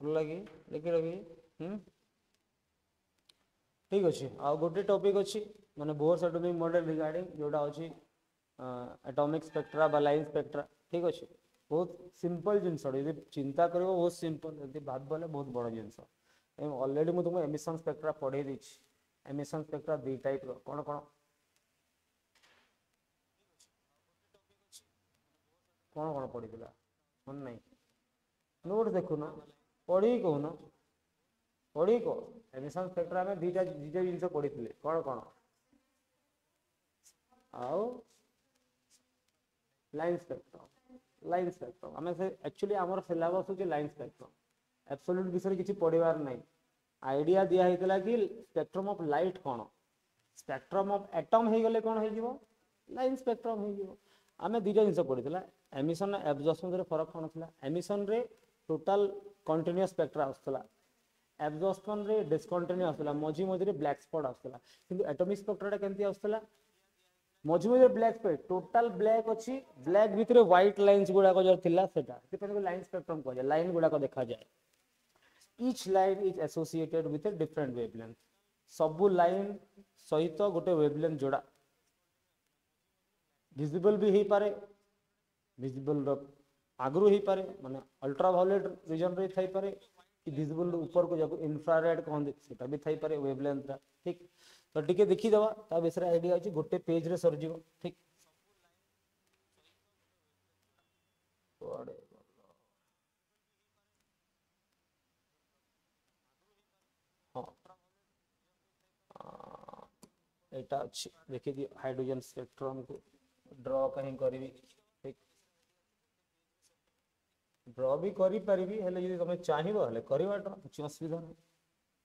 लगी लिखि रखी ठीक अच्छे आ गोटे टॉपिक अच्छी माने बोर्स एटॉमिक मॉडल रिगार्डिंग जोटा अच्छी एटॉमिक स्पेक्ट्रा बा लाइन स्पेक्ट्रा ठीक अच्छे बहुत सिंपल जिनस चिंता कर बहुत सिंपल यदि भाव बोले बहुत बड़ जिनस ऑलरेडी मुझे तुमको एमिशन स्पेक्ट्रा पढ़े दी एमिशन स्पेक्ट्रा 2 टाइप रो कौन कौन कौन कौन पढ़ी मन नहीं नोट देखुन पढ़ी कहून पढ़ी कह एमिशन स्पेक्ट्रा में दुईटा जिनस पढ़ी कौन कौन आउ लाइन स्पेक्ट्रम आम से एक्चुअली आमर सिलेबस हूँ लाइन स्पेक्ट्रम एब्सोल्यूट विषय किसी पढ़ार नहीं आइडिया दिया कि स्पेक्ट्रम ऑफ लाइट कौन स्पेक्ट्रम ऑफ एटम हो गले कौन हो लाइन स्पेक्ट्रम हो आम दुईटा जिन पढ़ी एमिशन एब्जॉर्प्शन फरक कौन था एमिशन रे टोटल कंटिन्यूअस स्पेक्ट्रा आसला एब्जॉर्प्शन रे डिस्कंटिन्यू आसला मझी मझे ब्लैक स्पॉट आसला किंतु एटॉमिक स्पेक्ट्राटा केमती आसला मझी मझे ब्लैक स्पॉट टोटल ब्लैक अच्छी ब्लैक भितर व्हाइट लाइन्स गुड़ाक जो थिला सेटा लाइन स्पेक्ट्रम कह लाइन गुड़ाक देखा जाए each line is associated with a different wavelength सबू लाइन सहित गोटे वेवलेंथ जोड़ा विजिबल भी हो पारे विजिबल आगु हो पारे माने अल्ट्रावायोलेट रीजन रे थाई पारे कि विजिबल ऊपर को जाको इंफ्रारेड कहते सेटा भी थाई पारे वेवलेंथ ठीक तो टिके देखी दवा ता विषय आईडिया अछि गोटे पेज रे सर जीवो ठीक एटा अछि देखि दियो हाइड्रोजन स्पेक्ट्रम को ड्रॉ कहीं करी ठीक ड्रॉ भी करी परिबी हेले यदि तुम चाहिबो हेले करवाटा कुछ असुविधा नहीं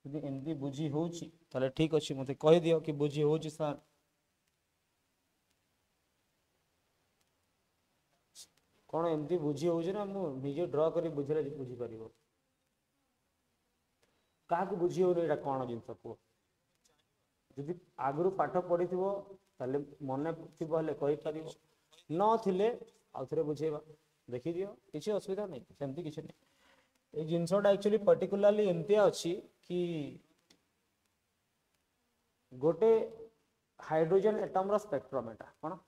यदि एमती बुझी होउची ताले ठीक अछि मते कहि दियो कि बुझी होउची सर कौन एमती बुझी होउची ना मु निजे ड्रॉ करी बुझले बुझी परिबो का को बुझी हो एटा कोन जिंस को यदि आगु पाठ पढ़ी ताले मन थो हेले कहि परिबो न थिले आउ थरे बुझेबा देखि दियो किसी असुविधा नहीं सेमती किसी नहीं ये जिनसटा एक्चुअली पर्टिकुलरली एमती अच्छी कि गोटे हाइड्रोजन एटम रो स्पेक्ट्रम एटा कोन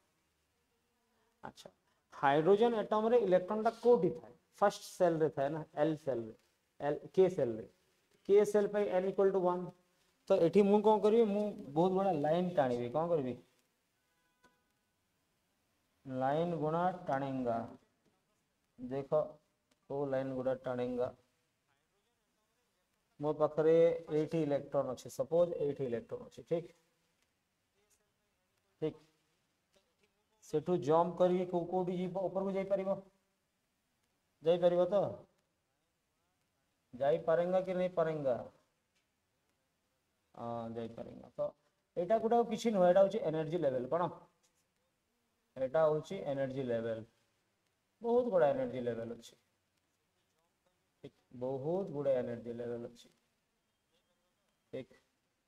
अच्छा हाइड्रोजन एटम रे इलेक्ट्रॉन टा कोठी थाए फर्स्ट सेल रे थाए ना एल सेल रे एल के सेल पे n इक्वल टू 1 तो एठी मु कोन करबी मु बहुत बड़ा लाइन टाणीबी कोन करबी लाइन गुणा टाणेंगा देखो को लाइन गुड़ा टाणेंगा मो पाखरे 8 इलेक्ट्रॉन अच्छे सपोज 8 इलेक्ट्रॉन अच्छे ठीक ठीक सेठू जंप करी को कोडी जी ऊपर को जाई परिबो तो जाई पारेंगा कि नहीं पारेंगा हां जाई पारेंगा तो एटा गुडा किछि न एटा होची एनर्जी लेवल कोन एटा होची एनर्जी लेवल बहुत बड़ा एनर्जी लेवल अच्छे बहुत गुड़ा एनर्जी लेवल अच्छी ठीक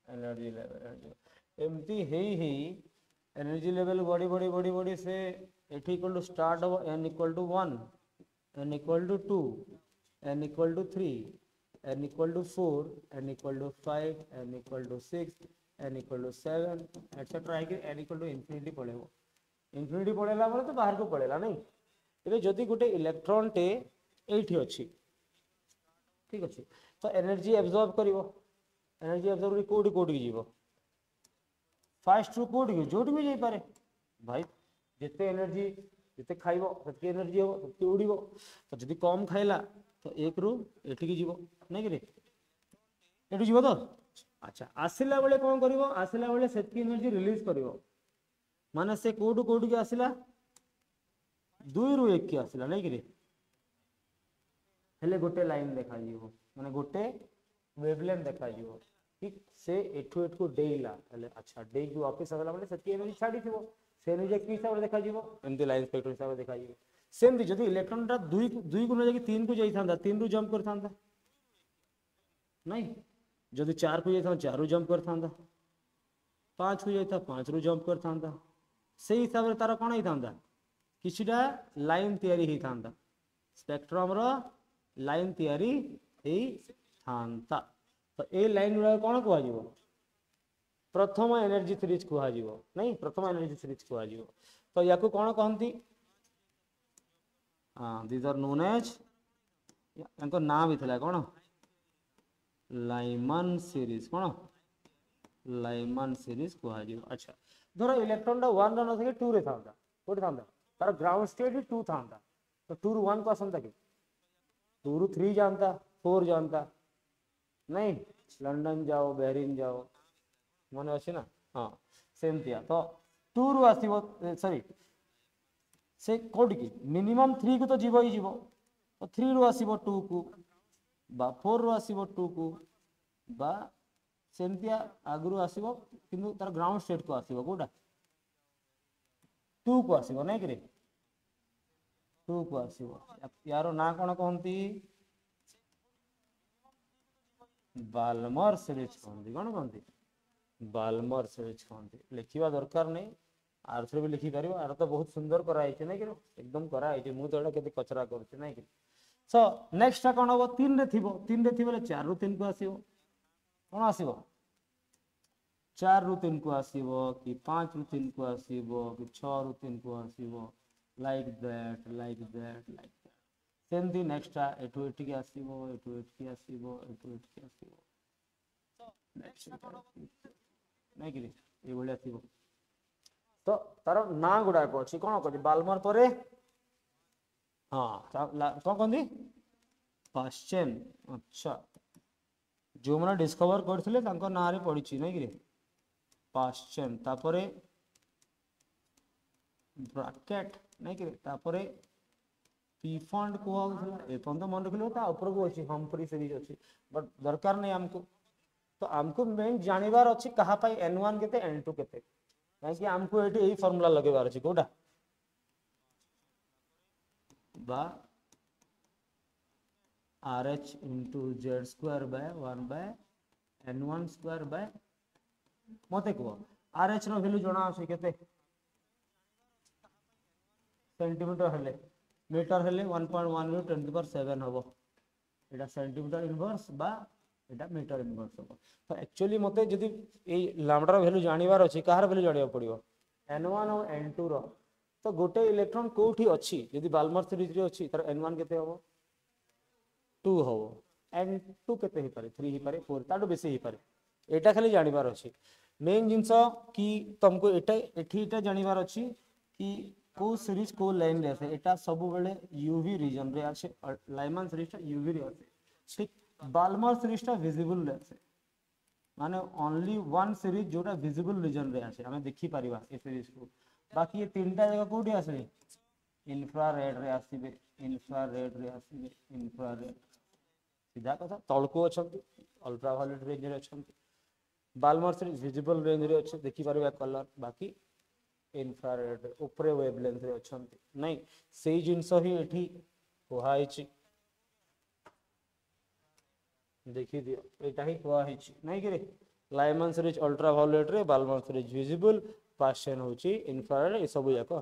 एनर्जी लेवल एमती ही एनर्जी लेवल बढ़ी बढ़ी बढ़ी बढ़ी से एटी इक्वल टू स्टार्ट हो n equal to 1 n equal to 2 n equal to 3 n equal to 4 n equal to 5 n equal to 6 n equal to 7 etcetera है कि n इक्वल टू इनफिनिटी पळेबो infinity पळेला बोले तो बाहर को पळेला नहीं एबे जदी गोटे इलेक्ट्रॉन टे एठी अछि ठीक अच्छे तो एनर्जी एब्जॉर्ब करिवो एनर्जी एब्जॉर्ब कोडी कोडी जीवो फास्ट रु कोडी जोटी भी जाई पारे भाई जेते एनर्जी जेते खाइबो सेते एनर्जी हो सेते उड़ीबो तो जदी कम खाइला तो एक रु एठी की जीवो नै कि रे एठी जीवो तो अच्छा आसिला बेले कोन करिवो आसिला बेले सेती एनर्जी रिलीज करिवो माने से कोडू कोडी के आसिला 2 रु 1 के आसिला नै कि रे हेले गोटे लाइन देखा जीवो माने गोटे वेवलेंथ देखा जीवो ठीक से एठू एठू डेइला हेले अच्छा डे की वापस आगला माने सेती एनर्जी छाडी थिवो से एनर्जी की हिसाब रे देखा जीवो एमती लाइन स्पेक्ट्रम हिसाब रे देखा जीवो सेम जदी इलेक्ट्रॉन टा 2 गुना जाके 3 को जाई थांदा 3 रु जंप कर थांदा नहीं जदी 4 को जाई थांदा 4 रु जंप कर थांदा 5 को जाई था 5 रु जंप कर थांदा से हिसाब रे तार कोन ही थांदा किछिटा लाइन तयारी ही थांदा स्पेक्ट्रम रो लाइन तयारी ही थांता तो ए लाइन गुड़ा कौन कह प्रथम एनर्जी सीरीज कह नहीं प्रथम एनर्जी सीरीज कह तो या कौन कहती हाँ दीज आर नोन एज ना भी था कौन लाइमन सीरीज कौन लाइमन सीरीज कह अच्छा धर इलेक्ट्रॉन टा 1 रे न 2 रे था कोठी था तार ग्राउंड स्टेट ही 2 था तो 2 रु 1 को आसंता कि 2 रु 3 जानता 4 जानता नहीं लंदन जाओ बेरिन जाओ मन अच्छे ना हाँ सेमतिया तो 2 रु आसीबो सॉरी से कोड की मिनिमम 3 को तो जीवो ही जीवो तो 3 रु आसीबो 2 को बा 4 रु आसीबो 2 को बा सेमतिया आगु आसीबो किंतु तार ग्राउंड स्टेट को आसीबो कोडा 2 को आसीबो नहीं कि 2 को आसीबो यारो ना कोन कहंती बाल्मर सीरीज कहती कौन कहती बाल्मर सीरीज कहती लिखा दरकार नहीं आर थ्रो भी लिखि पारिबो आर तो बहुत सुंदर कराई छै नै कि एकदम कराई छै मु तो एटा केते कचरा करछ नै कि सो नेक्स्ट कोन हो 3 रे थिबो 3 रे थिबो 4 रु 3 को आसीबो कोन आसीबो 4 रु 3 को आसीबो कि 5 रु 3 को आसीबो कि 6 रु 3 को आसीबो like that like that like that सेमती नेक्स्ट एठू एठी आसीबो एठू एठी आसीबो एठू एठी आसीबो नहीं कि ये भलिया थिबो तो तार ना गुड़ाक अच्छी कौन कर बाल्मर पर हाँ कौन कहती पाश्चेन अच्छा जो मैंने डिस्कवर करते ना रे पड़ी नहीं कि पाश्चेन तापरे ब्राकेट नहीं कि तापरे पीफंड कहला एपन तो मन रखिल ऊपर को अच्छी हम्फ्री सीरीज अच्छी बट दरकार नहीं आमको तो आमको मेन जानिबार अच्छी कहा पाई n1 केते n2 केते कहीं आमको ये यही फॉर्मूला लगेबार अच्छी कोटा बा RH into Z square by 1 by n1 square by मते कह RH नो वैल्यू जणा अछि केते सेंटीमीटर हेले मीटर हेले 1.1 × 10⁷ हबो एटा सेंटीमीटर इनवर्स बा एटा मीटर इनवर्स हबो तो एक्चुअली मते जदी ए लैम्बडा वैल्यू जानिबार अछि कहार वैल्यू जानिबा पड़िबो n1 और n2 रो तो गोटे इलेक्ट्रॉन कोठी अछि जदी बाल्मर सीरीज रे अछि तर n1 केते हबो 2 हबो n2 केते ही पारे 3 ही पारे 4 ताडो बेसी ही पारे एटा खाली जानिबार अछि मेन जिंस कि तुमको एटा एठी एटा जानिबार अछि कि को सीरीज को लाइन रे आसे एटा सब बेले यूवी रीजन रे आसे लाइमन सीरीज ता यूवी रे आसे ठीक बाल्मर सीरीज ता विजिबल रे आसे माने ओनली वन सीरीज जोटा विजिबल रीजन रे आसे हमें देखि परिबा ए सीरीज को बाकी ये तीनटा जगह कोठी आसे इंफ्रारेड रे आसीबे इंफ्रारेड रे आसीबे इंफ्रारेड सीधा कथा तळको अछंती अल्ट्रावायलेट रेंज रे अछंती बाल्मर सीरीज विजिबल रेंज रे अछि देखि परिबा कलर बाकी इंफ्रारेड ऊपर वेवलेंथ रे अछंती नहीं सेही जिंस ही एठी कोहा हिची देखि दियो एटा ही कोहा हिची नहीं कि रे लाइमन सीरीज अल्ट्रावायलेट रे बाल्मर सीरीज विजिबल पार्शियन होची इंफ्रारेड ए सब याको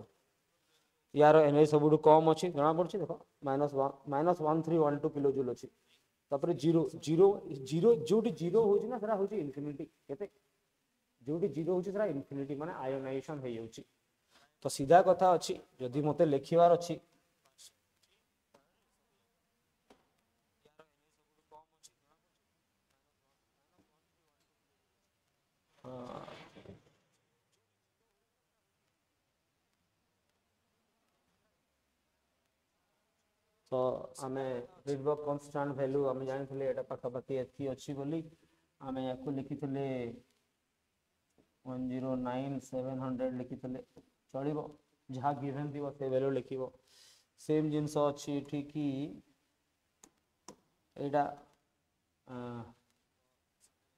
यार एनर्जी सबुठु कम अछि जना पड़छि देखो -1312 किलो जूल अछि तापर 0 0 0 जोटी 0 होची ना सरा होची इंफिनिटी केते जोटी 0 होची सरा इंफिनिटी माने आयोनाइजेशन हे होची तो सीधा कथा अछि जदि मते लिखिबार अछि तो आमे रिडबर्ग कांस्टेंट वैल्यू आमे जानिथिले एटा पाखा पाखी एथि अछि बोली आमे याको लिखिथिले 109700 लिखिथिले चलिबो जहा गिवन दिबो से वैल्यू लिखिबो सेम जिंस अछि ठीक कि एटा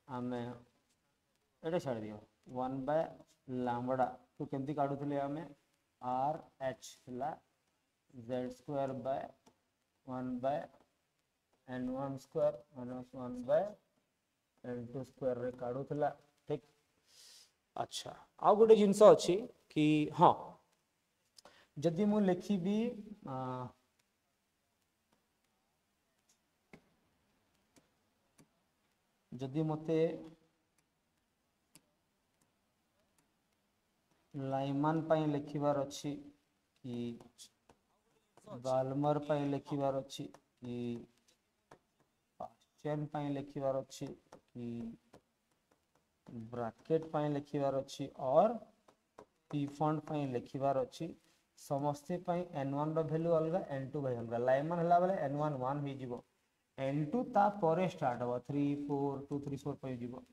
आमे एटा छाड़ दियो 1 बाय लैम्बडा तो केमती काढुथिले आमे RH ला z square by 1 by n1 square minus 1 by n2 square रे काढुथला ठीक अच्छा आ गोटे जिंस अछि कि हां जदि मु लिखिबी जदि मते लाइमन पाई लिखिबार अछि कि बाल्मर पाई लिखिबार अछि कि पाश्चेन पाई लिखिबार अछि कि ब्रैकेट पाई लिखिबार अछि और पीफंड पाई लिखिबार अछि समस्ते पाई n1 रो वैल्यू अलगा n2 भाई अलगा लाइमन हला बेले n1 1 हे जिवो n2 ता परे स्टार्ट हो 3 4 2 3 4 पाई जिवो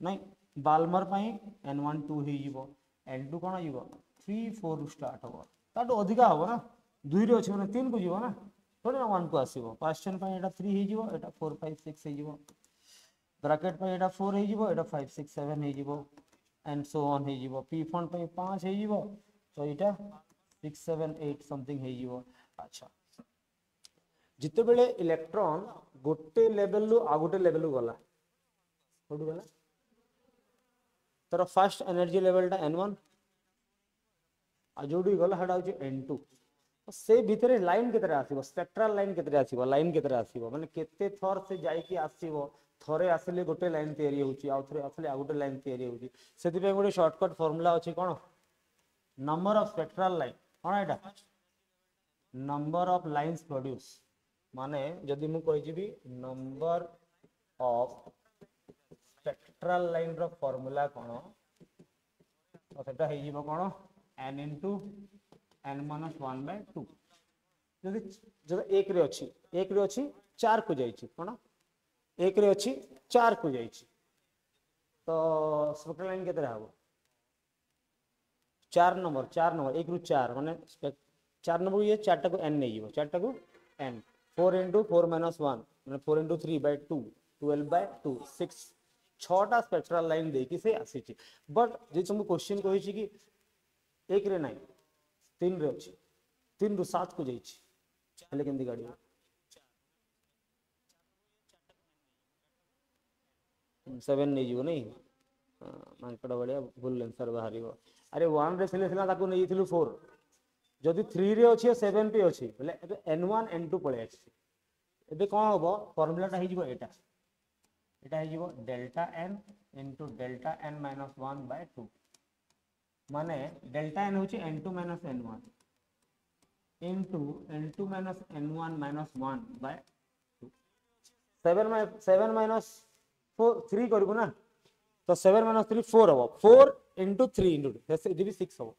नहीं बाल्मर पाई n1 2 हे जिवो n2 कोन जिवो 3 4 स्टार्ट हो ताटो अधिका हो ना 2 रे अछि माने 3 को जिवो ना थोड़ी ना 1 को आसीबो पाश्चेन पाई एटा 3 हे जिवो एटा 4 5 6 हे जिवो ब्रैकेट पाई एटा 4 हे जिवो एटा 5 6 7 हे जिवो एंड सो ऑन हे जिवो पी फंड पाई 5 हे जिवो तो एटा 6 7 8 समथिंग हे जिवो अच्छा जिते बेले इलेक्ट्रॉन गोटे लेवल लो आ गोटे लेवल गला कोड गला तर फर्स्ट एनर्जी लेवल टा n1 आ जोडी गला हडा होची n2 से भितर लाइन केतरे आसीबो स्पेक्ट्रल लाइन केतरे आसीबो लाइन केतरे आसीबो माने केते थर से जाई कि आसीबो थरे आसले गोटे लाइन तयारी होउची आ थरे आसले आ गोटे लाइन तयारी होउची सेति पे गोटे शॉर्टकट फार्मूला अछि कोन number of spectral line cone Etah number of lines produce माने जदि मु कहि जिबी नंबर ऑफ स्पेक्ट्रल लाइन रो फार्मूला कोन तो सेटा हे जिवो कोन n into n minus 1 by 2 जदि जब एक रे अछि 4 को जाई छी कोन एक रे अछि 4 को जाई छी तो स्पेक्ट्रल लाइन केते रहबो 4 नंबर 1 रु 4 माने 4 नंबर ये 4 टा को n नै जिवो 4 टा को n 4 into 4 minus 1 माने 4 into 3 by 2 12 by 2 6 6टा spectral line देखि से आसी छी बट जे तुम क्वेश्चन कहि छी कि एक रे नहीं 3 रे अछि 3 रु 7 को जाई छी हेले केंदी गाड़ी सेवेन नहीं जीवो नहीं मांकड़ बड़िया भूल आंसर बाहर अरे 1 रे सिले सिला ताको नहीं थिलु 4 जदि 3 रे अछि 7 पे अछि बोले एबे n1 n2 पळे अछि एबे कोन होबो फार्मूला ता हे जीवो एटा एटा हे जीवो delta n into delta n minus 1 by 2 माने डेल्टा n होची n2 minus n1 into n2 minus n1 minus 1 by 2 7 minus 4 3 करबो ना तो 7 minus 3 4 हो 4 into 3 into 2 जैसे ये भी 6 हो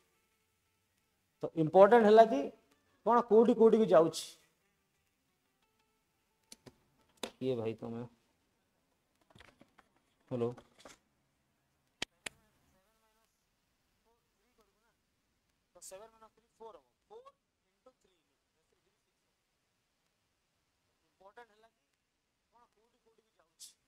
तो इंपोर्टेंट है कि कौन कोडी कोडी की जाउछ ये भाई तुम्हें हेलो तो 7 minus 3 4 हो 4 into 3 इंपोर्टेंट है कि कौन कोडी कोडी की जाउछ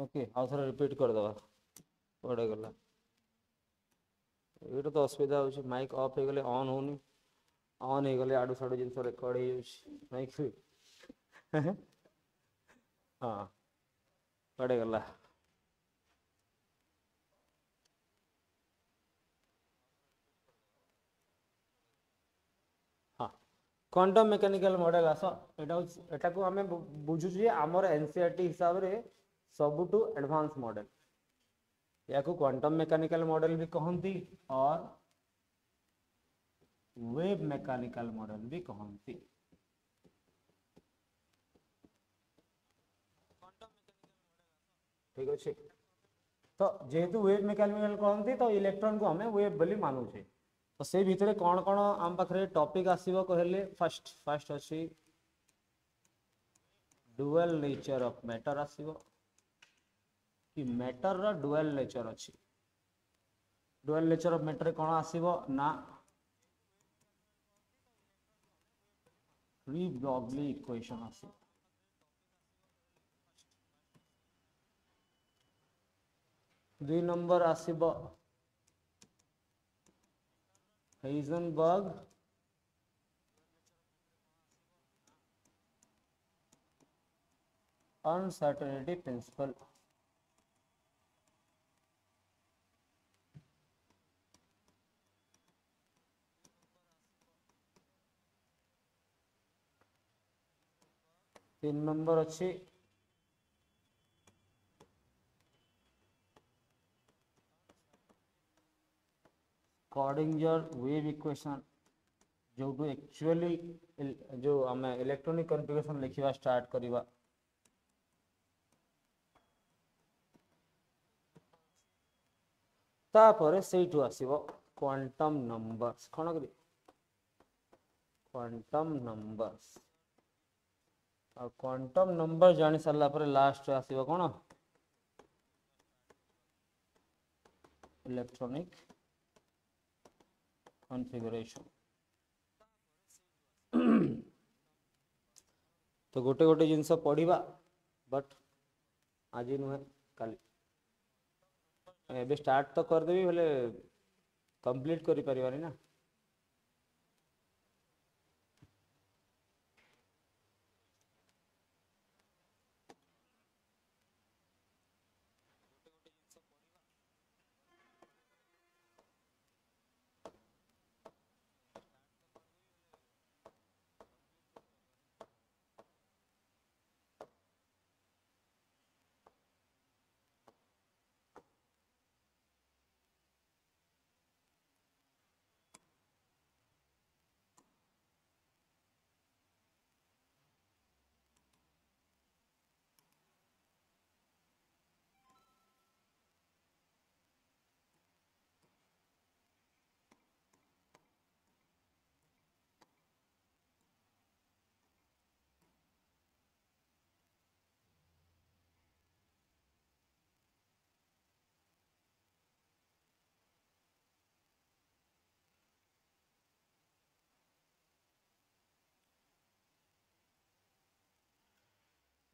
ओके आउ थोड़ा रिपीट कर दवा पड़े गला ये तो असुविधा हो माइक ऑफ हो गले ऑन होनी ऑन हो गले आडू साडू जिन रेकर्ड हो माइक हाँ पड़े गला हाँ क्वांटम मेकानिकल मॉडल आस एटा को आम बुझुचे आमर एनसीईआरटी हिसाब से सबुठू एडवांस मॉडल या को क्वांटम मेकानिकल मॉडल भी कहती और वेव मेकानिकल मॉडल भी कहती ठीक अच्छे तो जेहेतु वेव मेकानिकल कहती तो इलेक्ट्रॉन को हमें वेव बोली मानुचे तो से भितर कौन कौन आम पाखे टॉपिक आसीबो कहले फर्स्ट फर्स्ट अच्छी डुअल नेचर ऑफ मैटर आसीबो कि मैटर रा डुअल नेचर अच्छी डुअल नेचर ऑफ मैटर कौन आसीबो ना फ्री ब्रॉगली इक्वेशन आसीबो दुई नंबर आसीबो हाइजेनबर्ग अनसर्टेनिटी प्रिंसिपल तीन नंबर अच्छी स्क्रॉडिंजर वेव इक्वेशन जो एक्चुअली जो आम इलेक्ट्रॉनिक कन्फिगरेशन लिखा स्टार्ट करवा तापर से आसब क्वांटम नंबर्स कौन कर क्वांटम नंबर्स और क्वांटम नंबर जानी सारा पर लास्ट आसब कौन इलेक्ट्रॉनिक कॉन्फ़िगरेशन तो गोटे गोटे जिनस पढ़ा बट आज नुहे काली एबे स्टार्ट तो करदेवी बोले कंप्लीट करि परिवानी ना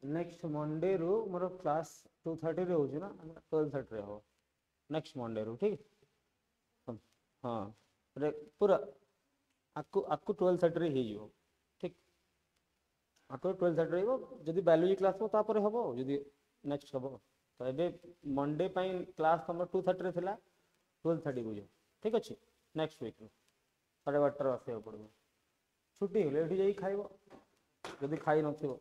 नेक्स्ट मंडे रू मोर क्लास 2:30 रे होची ना 12:30 रे हो नेक्स्ट मंडे रू ठीक हाँ पूरा आकु आकु 12:30 रे ही जो ठीक आकु 12:30 रे हो जदी बायोलॉजी क्लास हो तापर हबो जदी नेक्स्ट हबो तो एबे मंडे पई क्लास हमर 2:30 रे थिला 12:30 बुझो ठीक अछि नेक्स्ट वीक रू 12:30 आसे पड़बो छुट्टी होले एठी जाई खाइबो जदी खाई नथिबो